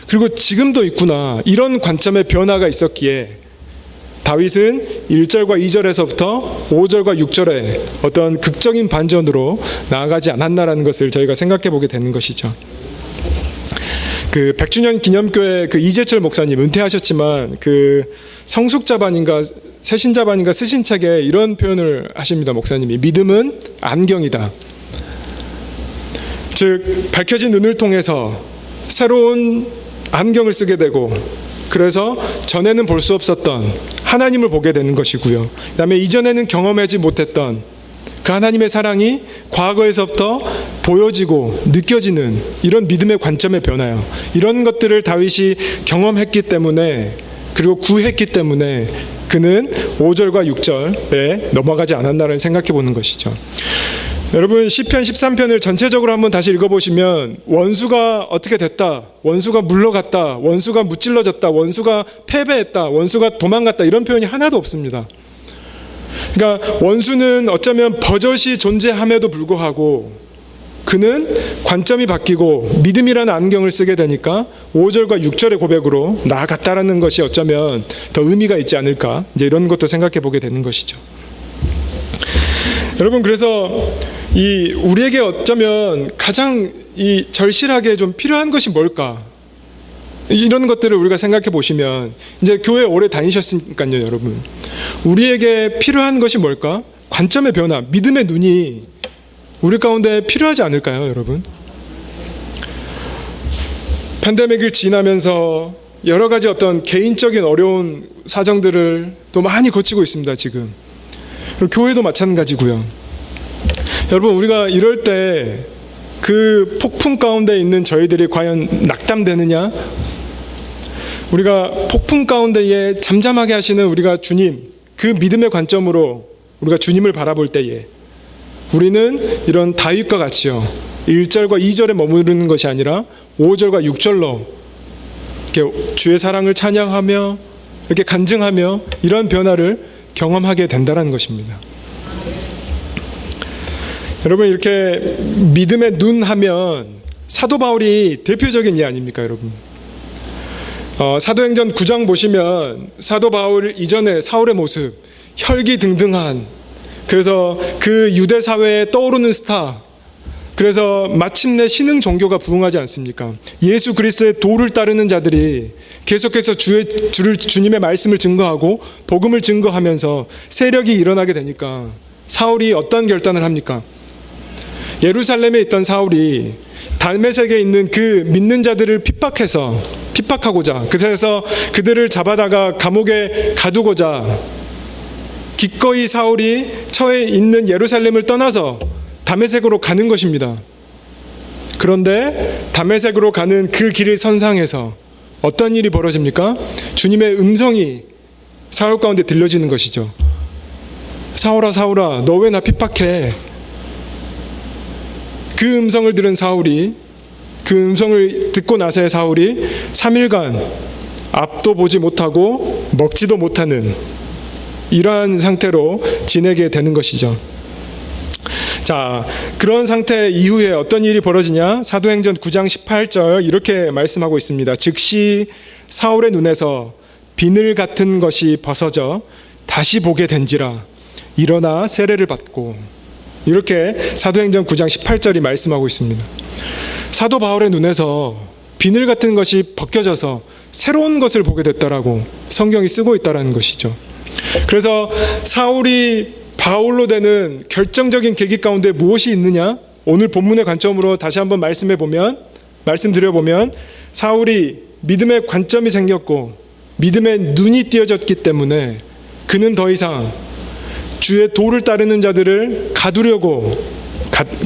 그리고 지금도 있구나, 이런 관점의 변화가 있었기에 다윗은 1절과 2절에서부터 5절과 6절에 어떤 극적인 반전으로 나아가지 않았나라는 것을 저희가 생각해 보게 되는 것이죠. 그 100주년 기념교회 그 이재철 목사님 은퇴하셨지만 그 성숙자반인가 새신자반인가 쓰신 책에 이런 표현을 하십니다. 목사님이 믿음은 안경이다. 즉 밝혀진 눈을 통해서 새로운 안경을 쓰게 되고, 그래서 전에는 볼 수 없었던 하나님을 보게 되는 것이고요. 그다음에 이전에는 경험하지 못했던 그 하나님의 사랑이 과거에서부터 보여지고 느껴지는 이런 믿음의 관점의 변화요. 이런 것들을 다윗이 경험했기 때문에, 그리고 구했기 때문에 그는 5절과 6절에 넘어가지 않았나라는 생각해 보는 것이죠. 여러분 시편 13편을 전체적으로 한번 다시 읽어보시면 원수가 어떻게 됐다, 원수가 물러갔다, 원수가 무찔러졌다, 원수가 패배했다, 원수가 도망갔다, 이런 표현이 하나도 없습니다. 그러니까 원수는 어쩌면 버젓이 존재함에도 불구하고 그는 관점이 바뀌고 믿음이라는 안경을 쓰게 되니까 5절과 6절의 고백으로 나아갔다라는 것이 어쩌면 더 의미가 있지 않을까, 이제 이런 것도 생각해 보게 되는 것이죠. 여러분 그래서 이 우리에게 어쩌면 가장 이 절실하게 좀 필요한 것이 뭘까, 이런 것들을 우리가 생각해 보시면, 이제 교회 오래 다니셨으니까요, 여러분. 우리에게 필요한 것이 뭘까? 관점의 변화, 믿음의 눈이 우리 가운데 필요하지 않을까요, 여러분? 팬데믹을 지나면서 여러 가지 어떤 개인적인 어려운 사정들을 또 많이 거치고 있습니다, 지금. 그리고 교회도 마찬가지고요. 여러분 우리가 이럴 때 그 폭풍 가운데 있는 저희들이 과연 낙담되느냐? 우리가 폭풍 가운데에 잠잠하게 하시는 우리가 주님, 그 믿음의 관점으로 우리가 주님을 바라볼 때에 우리는 이런 다윗과 같이요, 1절과 2절에 머무르는 것이 아니라 5절과 6절로 이렇게 주의 사랑을 찬양하며 이렇게 간증하며 이런 변화를 경험하게 된다는 것입니다. 여러분 이렇게 믿음의 눈 하면 사도 바울이 대표적인 예 아닙니까, 여러분? 사도행전 9장 보시면 사도 바울 이전에 사울의 모습, 혈기등등한, 그래서 그 유대 사회에 떠오르는 스타, 그래서 마침내 신흥 종교가 부흥하지 않습니까? 예수 그리스도의 도를 따르는 자들이 계속해서 주님의 말씀을 증거하고 복음을 증거하면서 세력이 일어나게 되니까 사울이 어떤 결단을 합니까? 예루살렘에 있던 사울이 다메섹에 있는 그 믿는 자들을 핍박하고자, 그래서 그들을 잡아다가 감옥에 가두고자 기꺼이 사울이 처해 있는 예루살렘을 떠나서 다메섹으로 가는 것입니다. 그런데 다메섹으로 가는 그 길의 선상에서 어떤 일이 벌어집니까? 주님의 음성이 사울 가운데 들려지는 것이죠. 사울아, 사울아, 너 왜 나 핍박해? 그 음성을 들은 사울이, 그 음성을 듣고 나서의 사울이 3일간 앞도 보지 못하고 먹지도 못하는 이러한 상태로 지내게 되는 것이죠. 자, 그런 상태 이후에 어떤 일이 벌어지냐? 사도행전 9장 18절 이렇게 말씀하고 있습니다. 즉시 사울의 눈에서 비늘 같은 것이 벗어져 다시 보게 된지라 일어나 세례를 받고, 이렇게 사도행전 9장 18절이 말씀하고 있습니다. 사도 바울의 눈에서 비늘 같은 것이 벗겨져서 새로운 것을 보게 됐다라고 성경이 쓰고 있다라는 것이죠. 그래서 사울이 바울로 되는 결정적인 계기 가운데 무엇이 있느냐? 오늘 본문의 관점으로 다시 한번 말씀드려보면 사울이 믿음의 관점이 생겼고 믿음의 눈이 띄어졌기 때문에 그는 더 이상 주의 도를 따르는 자들을 가두려고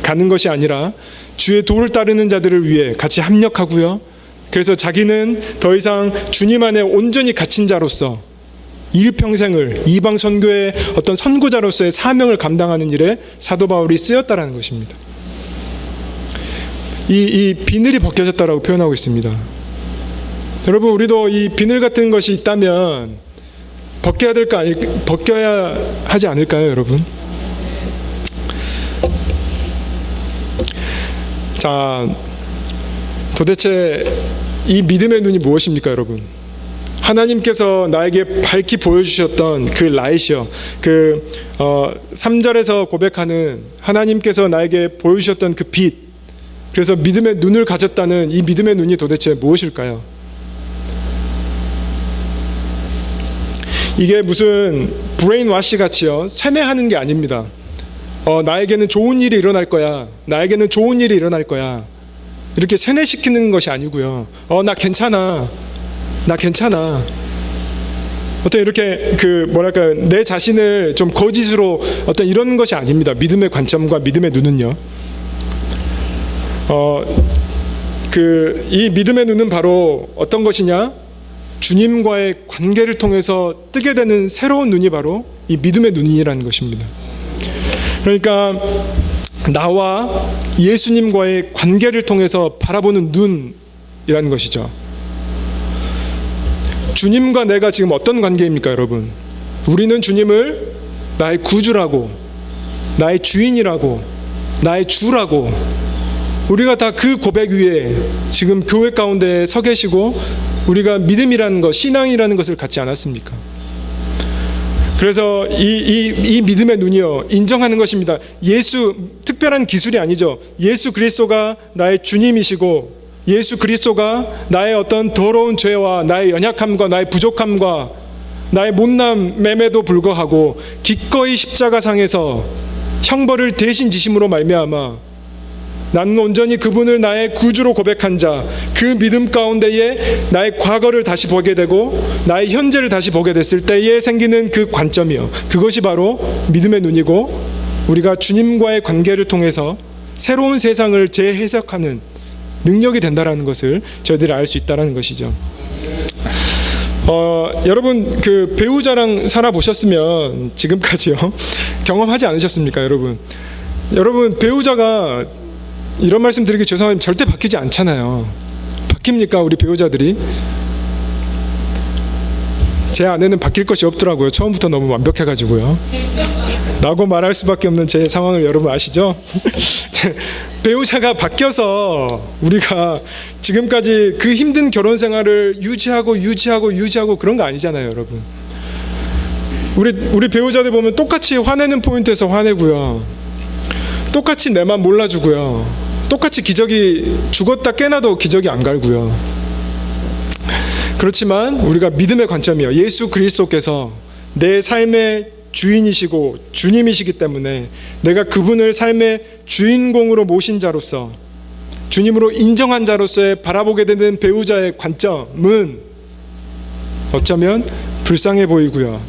가는 것이 아니라 주의 도를 따르는 자들을 위해 같이 합력하고요. 그래서 자기는 더 이상 주님 안에 온전히 갇힌 자로서 일평생을 이방 선교의 어떤 선구자로서의 사명을 감당하는 일에 사도 바울이 쓰였다라는 것입니다. 이 비늘이 벗겨졌다라고 표현하고 있습니다. 여러분, 우리도 이 비늘 같은 것이 있다면 벗겨야 하지 않을까요, 여러분? 자, 도대체 이 믿음의 눈이 무엇입니까, 여러분? 하나님께서 나에게 밝히 보여주셨던 그 라이트요, 3절에서 고백하는 하나님께서 나에게 보여주셨던 그 빛, 그래서 믿음의 눈을 가졌다는 이 믿음의 눈이 도대체 무엇일까요? 이게 무슨 브레인 와시 같이요, 세뇌하는 게 아닙니다. 나에게는 좋은 일이 일어날 거야, 나에게는 좋은 일이 일어날 거야, 이렇게 세뇌시키는 것이 아니고요. 나 괜찮아, 어떤 이렇게 내 자신을 좀 거짓으로 어떤 이런 것이 아닙니다. 믿음의 관점과 믿음의 눈은요. 이 믿음의 눈은 바로 어떤 것이냐? 주님과의 관계를 통해서 뜨게 되는 새로운 눈이 바로 이 믿음의 눈이라는 것입니다. 그러니까 나와 예수님과의 관계를 통해서 바라보는 눈이라는 것이죠. 주님과 내가 지금 어떤 관계입니까, 여러분? 우리는 주님을 나의 구주라고, 나의 주인이라고, 나의 주라고, 우리가 다 그 고백 위에 지금 교회 가운데 서 계시고 우리가 믿음이라는 것, 신앙이라는 것을 갖지 않았습니까? 그래서 이 믿음의 눈이요, 인정하는 것입니다. 특별한 기술이 아니죠. 예수 그리스도가 나의 주님이시고 예수 그리스도가 나의 어떤 더러운 죄와 나의 연약함과 나의 부족함과 나의 못남됨에도 불구하고 기꺼이 십자가상에서 형벌을 대신 지심으로 말미암아 나는 온전히 그분을 나의 구주로 고백한 자, 그 믿음 가운데에 나의 과거를 다시 보게 되고 나의 현재를 다시 보게 됐을 때에 생기는 그 관점이요, 그것이 바로 믿음의 눈이고 우리가 주님과의 관계를 통해서 새로운 세상을 재해석하는 능력이 된다라는 것을 저희들이 알 수 있다라는 것이죠. 여러분, 그 배우자랑 살아보셨으면 지금까지요 경험하지 않으셨습니까, 여러분? 여러분, 배우자가, 이런 말씀 드리기 죄송하지만 절대 바뀌지 않잖아요. 바뀝니까, 우리 배우자들이? 제 아내는 바뀔 것이 없더라고요. 처음부터 너무 완벽해가지고요 라고 말할 수밖에 없는 제 상황을 여러분 아시죠? 배우자가 바뀌어서 우리가 지금까지 그 힘든 결혼 생활을 유지하고 그런 거 아니잖아요, 여러분. 우리 배우자들 보면 똑같이 화내는 포인트에서 화내고요, 똑같이 내 맘 몰라주고요, 똑같이 기저귀 죽었다 깨나도 기저귀 안 갈고요. 그렇지만 우리가 믿음의 관점이요, 예수 그리스도께서 내 삶의 주인이시고 주님이시기 때문에 내가 그분을 삶의 주인공으로 모신 자로서, 주님으로 인정한 자로서의 바라보게 되는 배우자의 관점은 어쩌면 불쌍해 보이고요,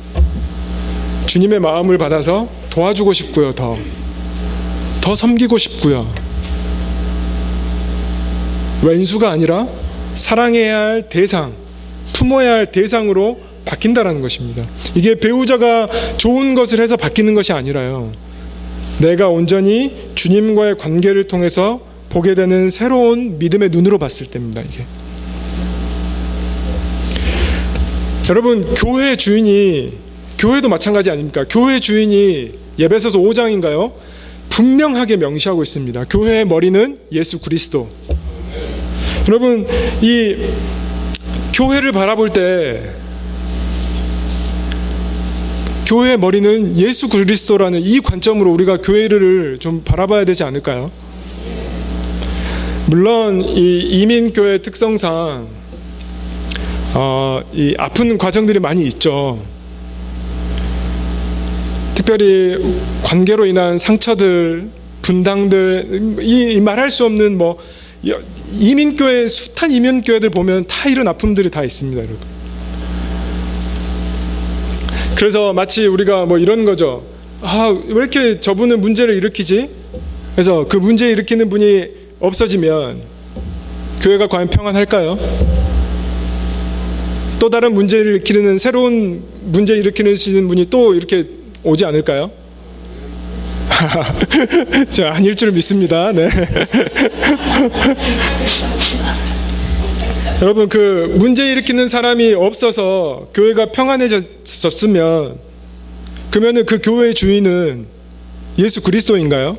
주님의 마음을 받아서 도와주고 싶고요, 더 섬기고 싶고요, 왼수가 아니라 사랑해야 할 대상, 품어야 할 대상으로 바뀐다라는 것입니다. 이게 배우자가 좋은 것을 해서 바뀌는 것이 아니라요, 내가 온전히 주님과의 관계를 통해서 보게 되는 새로운 믿음의 눈으로 봤을 때입니다. 이게 여러분, 교회 주인이, 교회도 마찬가지 아닙니까? 교회 주인이 에베소서 5장인가요? 분명하게 명시하고 있습니다. 교회의 머리는 예수 그리스도. 여러분, 이 교회를 바라볼 때 교회의 머리는 예수 그리스도라는 이 관점으로 우리가 교회를 좀 바라봐야 되지 않을까요? 물론 이 이민교회 특성상 이 아픈 과정들이 많이 있죠. 특별히 관계로 인한 상처들, 분당들, 이 말할 수 없는 뭐 이민교회, 숱한 이민교회들 보면 다 이런 아픔들이 다 있습니다, 여러분. 그래서 마치 우리가 뭐 이런 거죠. 왜 이렇게 저분은 문제를 일으키지? 그래서 그 문제 일으키는 분이 없어지면 교회가 과연 평안할까요? 또 다른 문제를 일으키는, 새로운 문제 일으키는 분이 또 이렇게 오지 않을까요? 자, 아닐 줄 믿습니다. 네. 여러분, 그 문제 일으키는 사람이 없어서 교회가 평안해졌으면 그러면은 그 교회의 주인은 예수 그리스도인가요?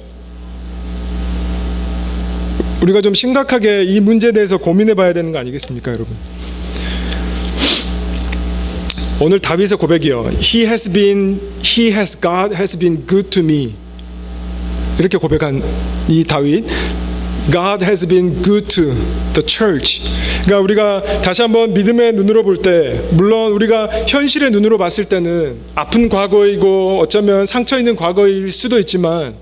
우리가 좀 심각하게 이 문제에 대해서 고민해 봐야 되는 거 아니겠습니까, 여러분? 오늘 다윗의 고백이요. God has been good to me. 이렇게 고백한 이 다윗. God has been good to the church. 그러니까 우리가 다시 한번 믿음의 눈으로 볼 때, 물론 우리가 현실의 눈으로 봤을 때는 아픈 과거이고 어쩌면 상처 있는 과거일 수도 있지만,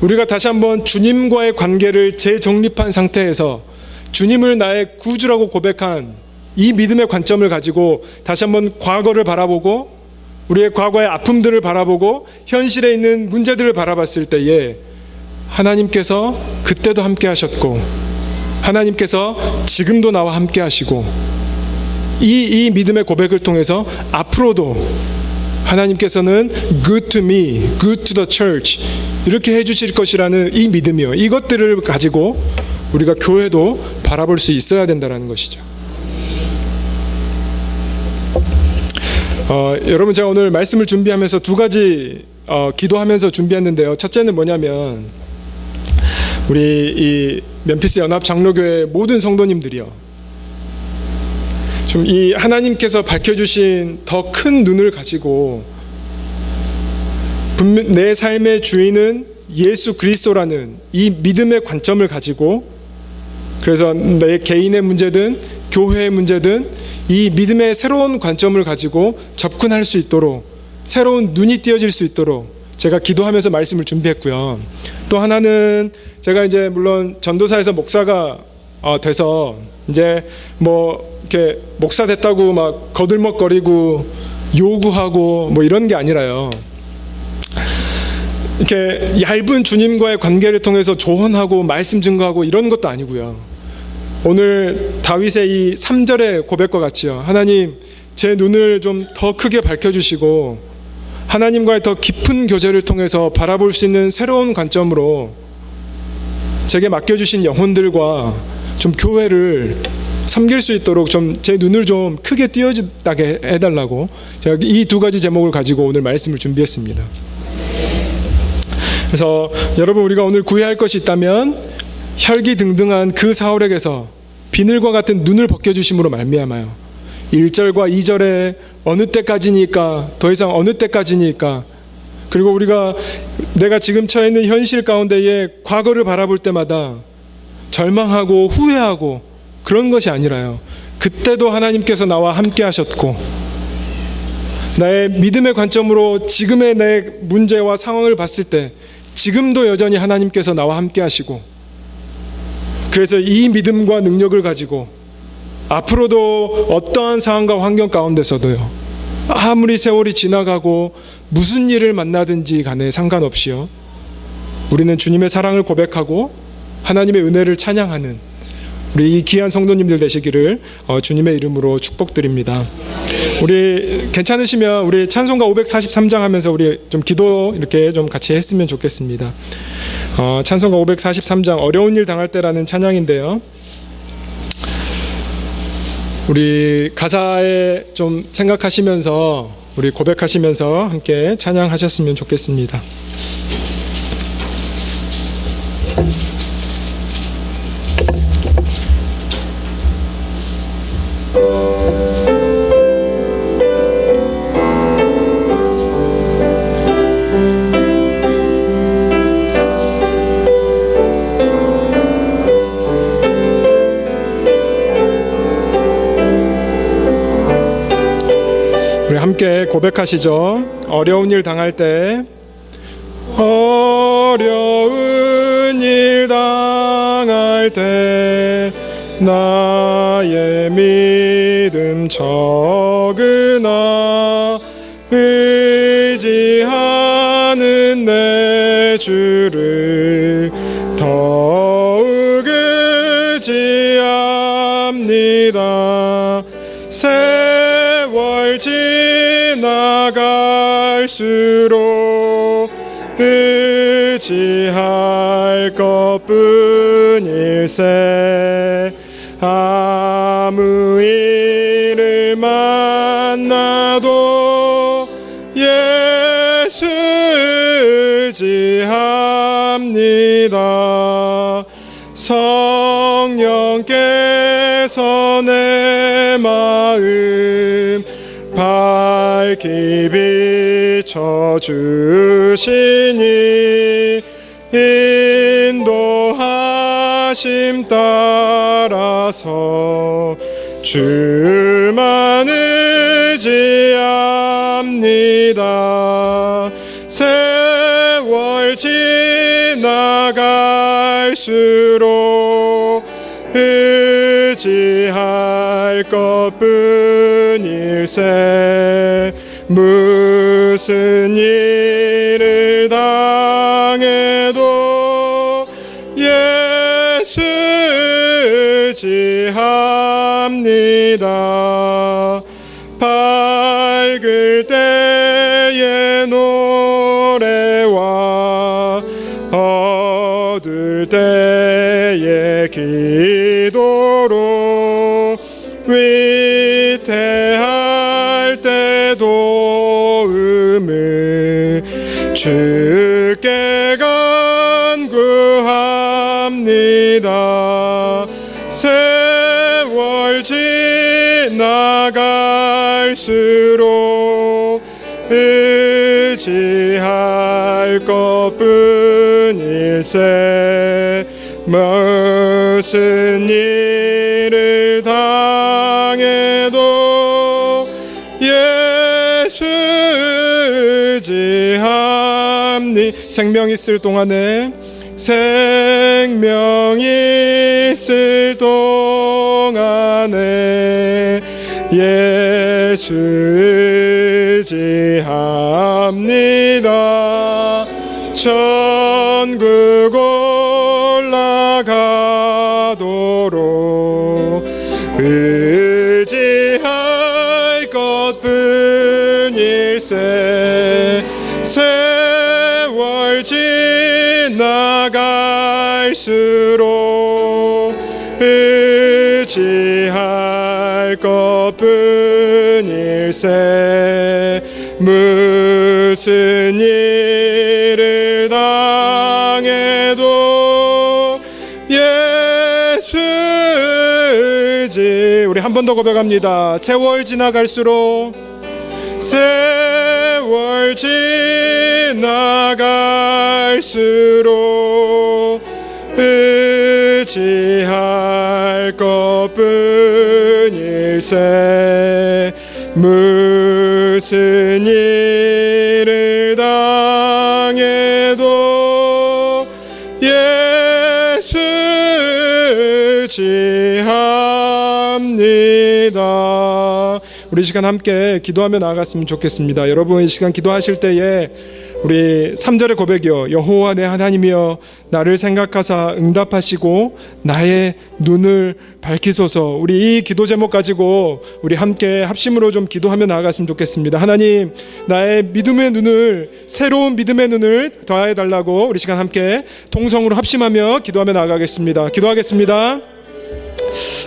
우리가 다시 한번 주님과의 관계를 재정립한 상태에서 주님을 나의 구주라고 고백한 이 믿음의 관점을 가지고 다시 한번 과거를 바라보고 우리의 과거의 아픔들을 바라보고 현실에 있는 문제들을 바라봤을 때에 하나님께서 그때도 함께 하셨고 하나님께서 지금도 나와 함께 하시고 이 믿음의 고백을 통해서 앞으로도 하나님께서는 good to me, good to the church 이렇게 해주실 것이라는 이 믿음이요. 이것들을 가지고 우리가 교회도 바라볼 수 있어야 된다는 것이죠. 여러분, 제가 오늘 말씀을 준비하면서 두 가지 기도하면서 준비했는데요. 첫째는 뭐냐면 우리 이 멤피스 연합 장로교회 모든 성도님들이요, 좀 이 하나님께서 밝혀주신 더 큰 눈을 가지고 내 삶의 주인은 예수 그리스도라는 이 믿음의 관점을 가지고, 그래서 내 개인의 문제든 교회의 문제든 이 믿음의 새로운 관점을 가지고 접근할 수 있도록, 새로운 눈이 띄어질 수 있도록 제가 기도하면서 말씀을 준비했고요. 또 하나는 제가 이제 물론 전도사에서 목사가 돼서 이제 뭐 이렇게 목사 됐다고 막 거들먹거리고 요구하고 뭐 이런 게 아니라요. 이렇게 얇은 주님과의 관계를 통해서 조언하고 말씀 증거하고 이런 것도 아니고요. 오늘 다윗의 이 3절의 고백과 같이요. 하나님, 제 눈을 좀 더 크게 밝혀주시고 하나님과의 더 깊은 교제를 통해서 바라볼 수 있는 새로운 관점으로 제게 맡겨주신 영혼들과 좀 교회를 섬길 수 있도록 좀 제 눈을 좀 크게 띄어지게 해달라고 제가 이 두 가지 제목을 가지고 오늘 말씀을 준비했습니다. 그래서 여러분, 우리가 오늘 구해야 할 것이 있다면 혈기등등한 그 사울에게서 비늘과 같은 눈을 벗겨주심으로 말미암아요. 1절과 2절에 어느 때까지니까, 더 이상 어느 때까지니까, 그리고 우리가 내가 지금 처해 있는 현실 가운데에 과거를 바라볼 때마다 절망하고 후회하고 그런 것이 아니라요, 그때도 하나님께서 나와 함께 하셨고 나의 믿음의 관점으로 지금의 내 문제와 상황을 봤을 때 지금도 여전히 하나님께서 나와 함께 하시고, 그래서 이 믿음과 능력을 가지고 앞으로도 어떠한 상황과 환경 가운데서도요, 아무리 세월이 지나가고 무슨 일을 만나든지 간에 상관없이요, 우리는 주님의 사랑을 고백하고 하나님의 은혜를 찬양하는 우리 이 귀한 성도님들 되시기를 주님의 이름으로 축복드립니다. 우리 괜찮으시면 우리 찬송가 543장 하면서 우리 좀 기도 이렇게 좀 같이 했으면 좋겠습니다. 찬송가 543장 어려운 일 당할 때라는 찬양인데요, 우리 가사에 좀 생각하시면서 우리 고백하시면서 함께 찬양하셨으면 좋겠습니다. 함께 고백하시죠. 어려운 일 당할 때, 어려운 일 당할 때 나의 믿음 적으나 의지하는 내 주를 더욱 의지합니다. 세월 지나갈수록 의지할 것뿐일세. 아무 일을 만나도 예수 의지합니다. 성령께서 내 마음 밝히 비춰주시니 인도하심 따라서 주만 의지합니다. 세월 지나갈수록 의지할 것뿐일세. 무슨 일을 당해도 예수 의지합니다. 밝을 때의 노래와 어두울 때의 기도로 위태할 때 도움을 주께 간구합니다. 세월 지나갈수록 의지할 것뿐일세. 무슨 일을 당해도 예수 의지합니다. 생명 있을 동안에, 생명 있을 동안에 예수 의지합니다. 천국 올라가도록 의지할 것뿐일세. 세월 지나갈수록 의지할 것뿐일세. 무슨 일을 당해도 예수 의지. 우리 한 번 더 고백합니다. 세월 지나갈수록, 세월 지나갈수록 의지할 것뿐일세. 무슨 일을 당해도 예수 의지합니다. 우리 이 시간 함께 기도하며 나아갔으면 좋겠습니다. 여러분, 이 시간 기도하실 때에 우리 3절의 고백이요, 여호와 내 하나님이여 나를 생각하사 응답하시고 나의 눈을 밝히소서. 우리 이 기도 제목 가지고 우리 함께 합심으로 좀 기도하며 나아갔으면 좋겠습니다. 하나님, 나의 믿음의 눈을, 새로운 믿음의 눈을 더하여 달라고 우리 시간 함께 동성으로 합심하며 기도하며 나아가겠습니다. 기도하겠습니다.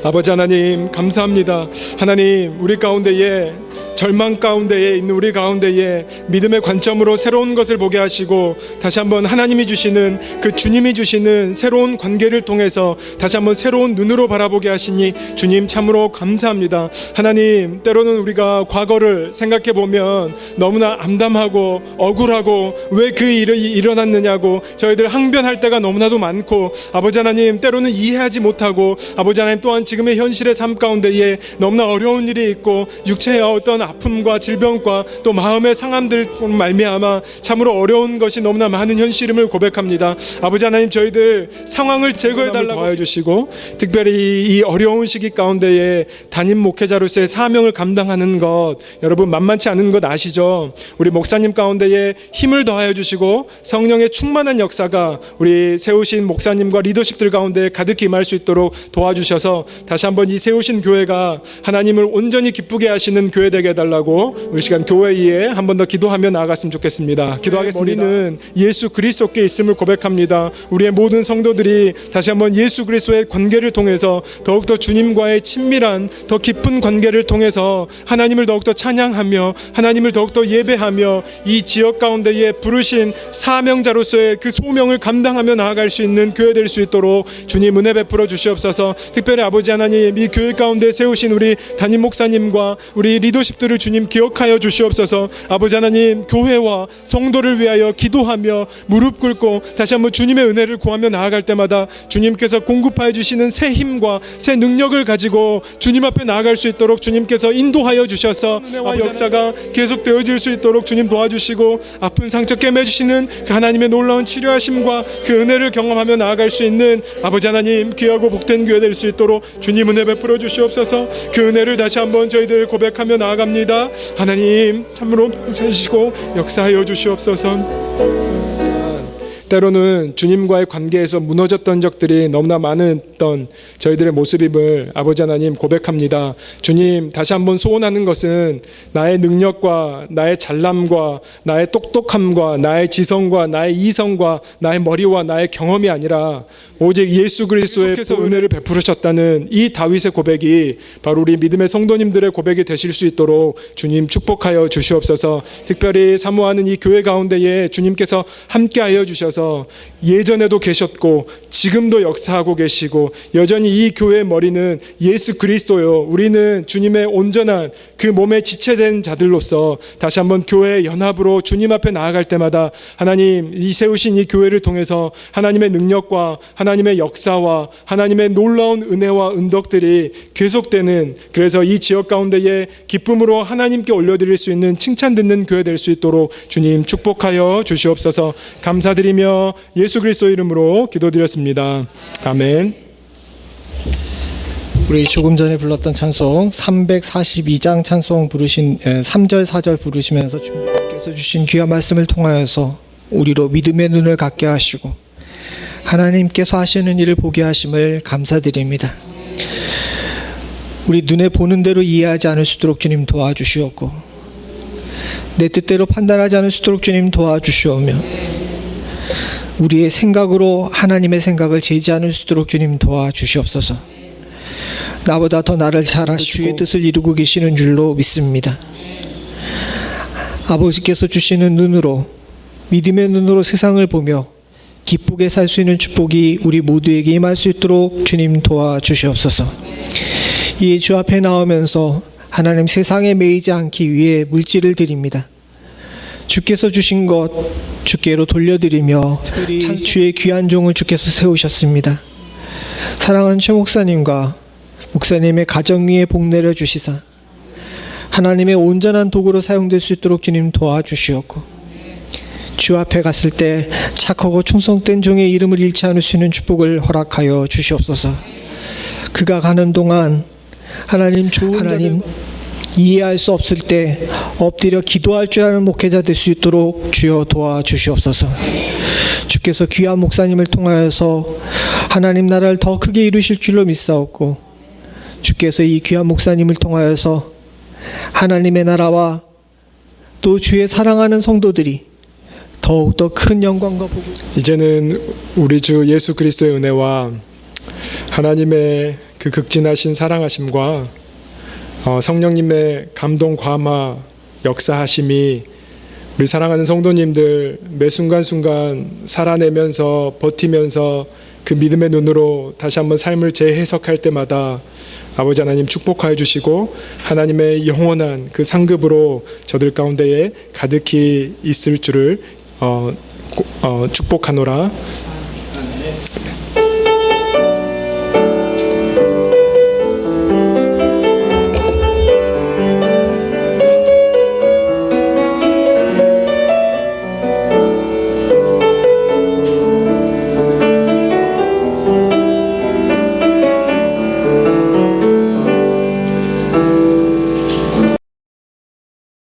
아버지 하나님, 감사합니다. 하나님, 우리 가운데에, 절망 가운데에 있는 우리 가운데에 믿음의 관점으로 새로운 것을 보게 하시고 다시 한번 하나님이 주시는, 그 주님이 주시는 새로운 관계를 통해서 다시 한번 새로운 눈으로 바라보게 하시니 주님 참으로 감사합니다. 하나님, 때로는 우리가 과거를 생각해 보면 너무나 암담하고 억울하고 왜 그 일이 일어났느냐고 저희들 항변할 때가 너무나도 많고, 아버지 하나님, 때로는 이해하지 못하고, 아버지 하나님 또한 지금의 현실의 삶 가운데에 너무나 어려운 일이 있고 육체의 어떤 아픔과 질병과 또 마음의 상함들 말미암아 참으로 어려운 것이 너무나 많은 현실임을 고백합니다. 아버지 하나님, 저희들 상황을 제거해 달라고 도와주시고 특별히 이 어려운 시기 가운데에 담임 목회자로서의 사명을 감당하는 것, 여러분 만만치 않은 것 아시죠? 우리 목사님 가운데에 힘을 더하여 주시고 성령의 충만한 역사가 우리 세우신 목사님과 리더십들 가운데 가득히 임할 수 있도록 도와주셔서 다시 한번 이 세우신 교회가 하나님을 온전히 기쁘게 하시는 교회 되게 해달라고 우리 시간 교회에 한 번 더 기도하며 나아갔으면 좋겠습니다. 기도하겠습니다. 머리는 예수 그리스도께 있음을 고백합니다. 우리의 모든 성도들이 다시 한번 예수 그리스도의 관계를 통해서 더욱더 주님과의 친밀한 더 깊은 관계를 통해서 하나님을 더욱더 찬양하며 하나님을 더욱더 예배하며 이 지역 가운데에 부르신 사명자로서의 그 소명을 감당하며 나아갈 수 있는 교회 될 수 있도록 주님 은혜 베풀어 주시옵소서. 특별히 아버지 하나님, 이 교회 가운데 세우신 우리 담임 목사님과 우리 리더십들을 주님 기억하여 주시옵소서. 아버지 하나님, 교회와 성도를 위하여 기도하며 무릎 꿇고 다시 한번 주님의 은혜를 구하며 나아갈 때마다 주님께서 공급하여 주시는 새 힘과 새 능력을 가지고 주님 앞에 나아갈 수 있도록 주님께서 인도하여 주셔서 은혜와 역사가 계속 되어질 수 있도록 주님 도와주시고 아픈 상처 깨매주시는 그 하나님의 놀라운 치료하심과 그 은혜를 경험하며 나아갈 수 있는 아버지 하나님, 귀하고 복된 교회 될 수 있도록 주님 은혜 베풀어 주시옵소서. 그 은혜를 다시 한번 저희들 고백하며 나아갑니다. 하나님 참으로 사시고 역사하여 주시옵소서. 때로는 주님과의 관계에서 무너졌던 적들이 너무나 많았던 저희들의 모습임을 아버지 하나님 고백합니다. 주님, 다시 한번 소원하는 것은 나의 능력과 나의 잘남과 나의 똑똑함과 나의 지성과 나의 이성과 나의 머리와 나의 경험이 아니라 오직 예수 그리스도의 은혜를 베푸셨다는 이 다윗의 고백이 바로 우리 믿음의 성도님들의 고백이 되실 수 있도록 주님 축복하여 주시옵소서. 특별히 사모하는 이 교회 가운데에 주님께서 함께하여 주셔서 예전에도 계셨고 지금도 역사하고 계시고 여전히 이 교회의 머리는 예수 그리스도요, 우리는 주님의 온전한 그 몸에 지체된 자들로서 다시 한번 교회의 연합으로 주님 앞에 나아갈 때마다 하나님, 이 세우신 이 교회를 통해서 하나님의 능력과 하나님의 역사와 하나님의 놀라운 은혜와 은덕들이 계속되는, 그래서 이 지역 가운데에 기쁨으로 하나님께 올려드릴 수 있는 칭찬 듣는 교회 될 수 있도록 주님 축복하여 주시옵소서. 감사드리며 예수 그리스도 이름으로 기도드렸습니다. 아멘. 우리 조금 전에 불렀던 찬송 342장 찬송 부르신 3절 4절 부르시면서 주님께서 주신 귀한 말씀을 통하여서 우리로 믿음의 눈을 갖게 하시고 하나님께서 하시는 일을 보게 하심을 감사드립니다. 우리 눈에 보는 대로 이해하지 않을 수 있도록 주님 도와주시옵고 내 뜻대로 판단하지 않을 수 있도록 주님 도와주시오며 우리의 생각으로 하나님의 생각을 재지 않을 수 있도록 주님 도와주시옵소서. 나보다 더 나를 잘 아시고 주의 뜻을 이루고 계시는 줄로 믿습니다. 아버지께서 주시는 눈으로, 믿음의 눈으로 세상을 보며 기쁘게 살 수 있는 축복이 우리 모두에게 임할 수 있도록 주님 도와주시옵소서. 이 주 앞에 나오면서 하나님, 세상에 매이지 않기 위해 물질을 드립니다. 주께서 주신 것 주께로 돌려드리며 주의 귀한 종을 주께서 세우셨습니다. 사랑하는 최 목사님과 목사님의 가정 위에 복 내려 주시사 하나님의 온전한 도구로 사용될 수 있도록 주님 도와주시옵고 주 앞에 갔을 때 착하고 충성된 종의 이름을 잃지 않을 수 있는 축복을 허락하여 주시옵소서. 그가 가는 동안 하나님, 좋은 하나님, 이해할 수 없을 때 엎드려 기도할 줄 아는 목회자 될 수 있도록 주여 도와주시옵소서. 주께서 귀한 목사님을 통하여서 하나님 나라를 더 크게 이루실 줄로 믿사옵고 주께서 이 귀한 목사님을 통하여서 하나님의 나라와 또 주의 사랑하는 성도들이 더욱더 큰 영광과 복을 이제는 우리 주 예수 그리스도의 은혜와 하나님의 그 극진하신 사랑하심과 성령님의 감동 감화 역사하심이 우리 사랑하는 성도님들 매 순간순간 살아내면서 버티면서 그 믿음의 눈으로 다시 한번 삶을 재해석할 때마다 아버지 하나님 축복하여 주시고 하나님의 영원한 그 상급으로 저들 가운데에 가득히 있을 줄을 축복하노라.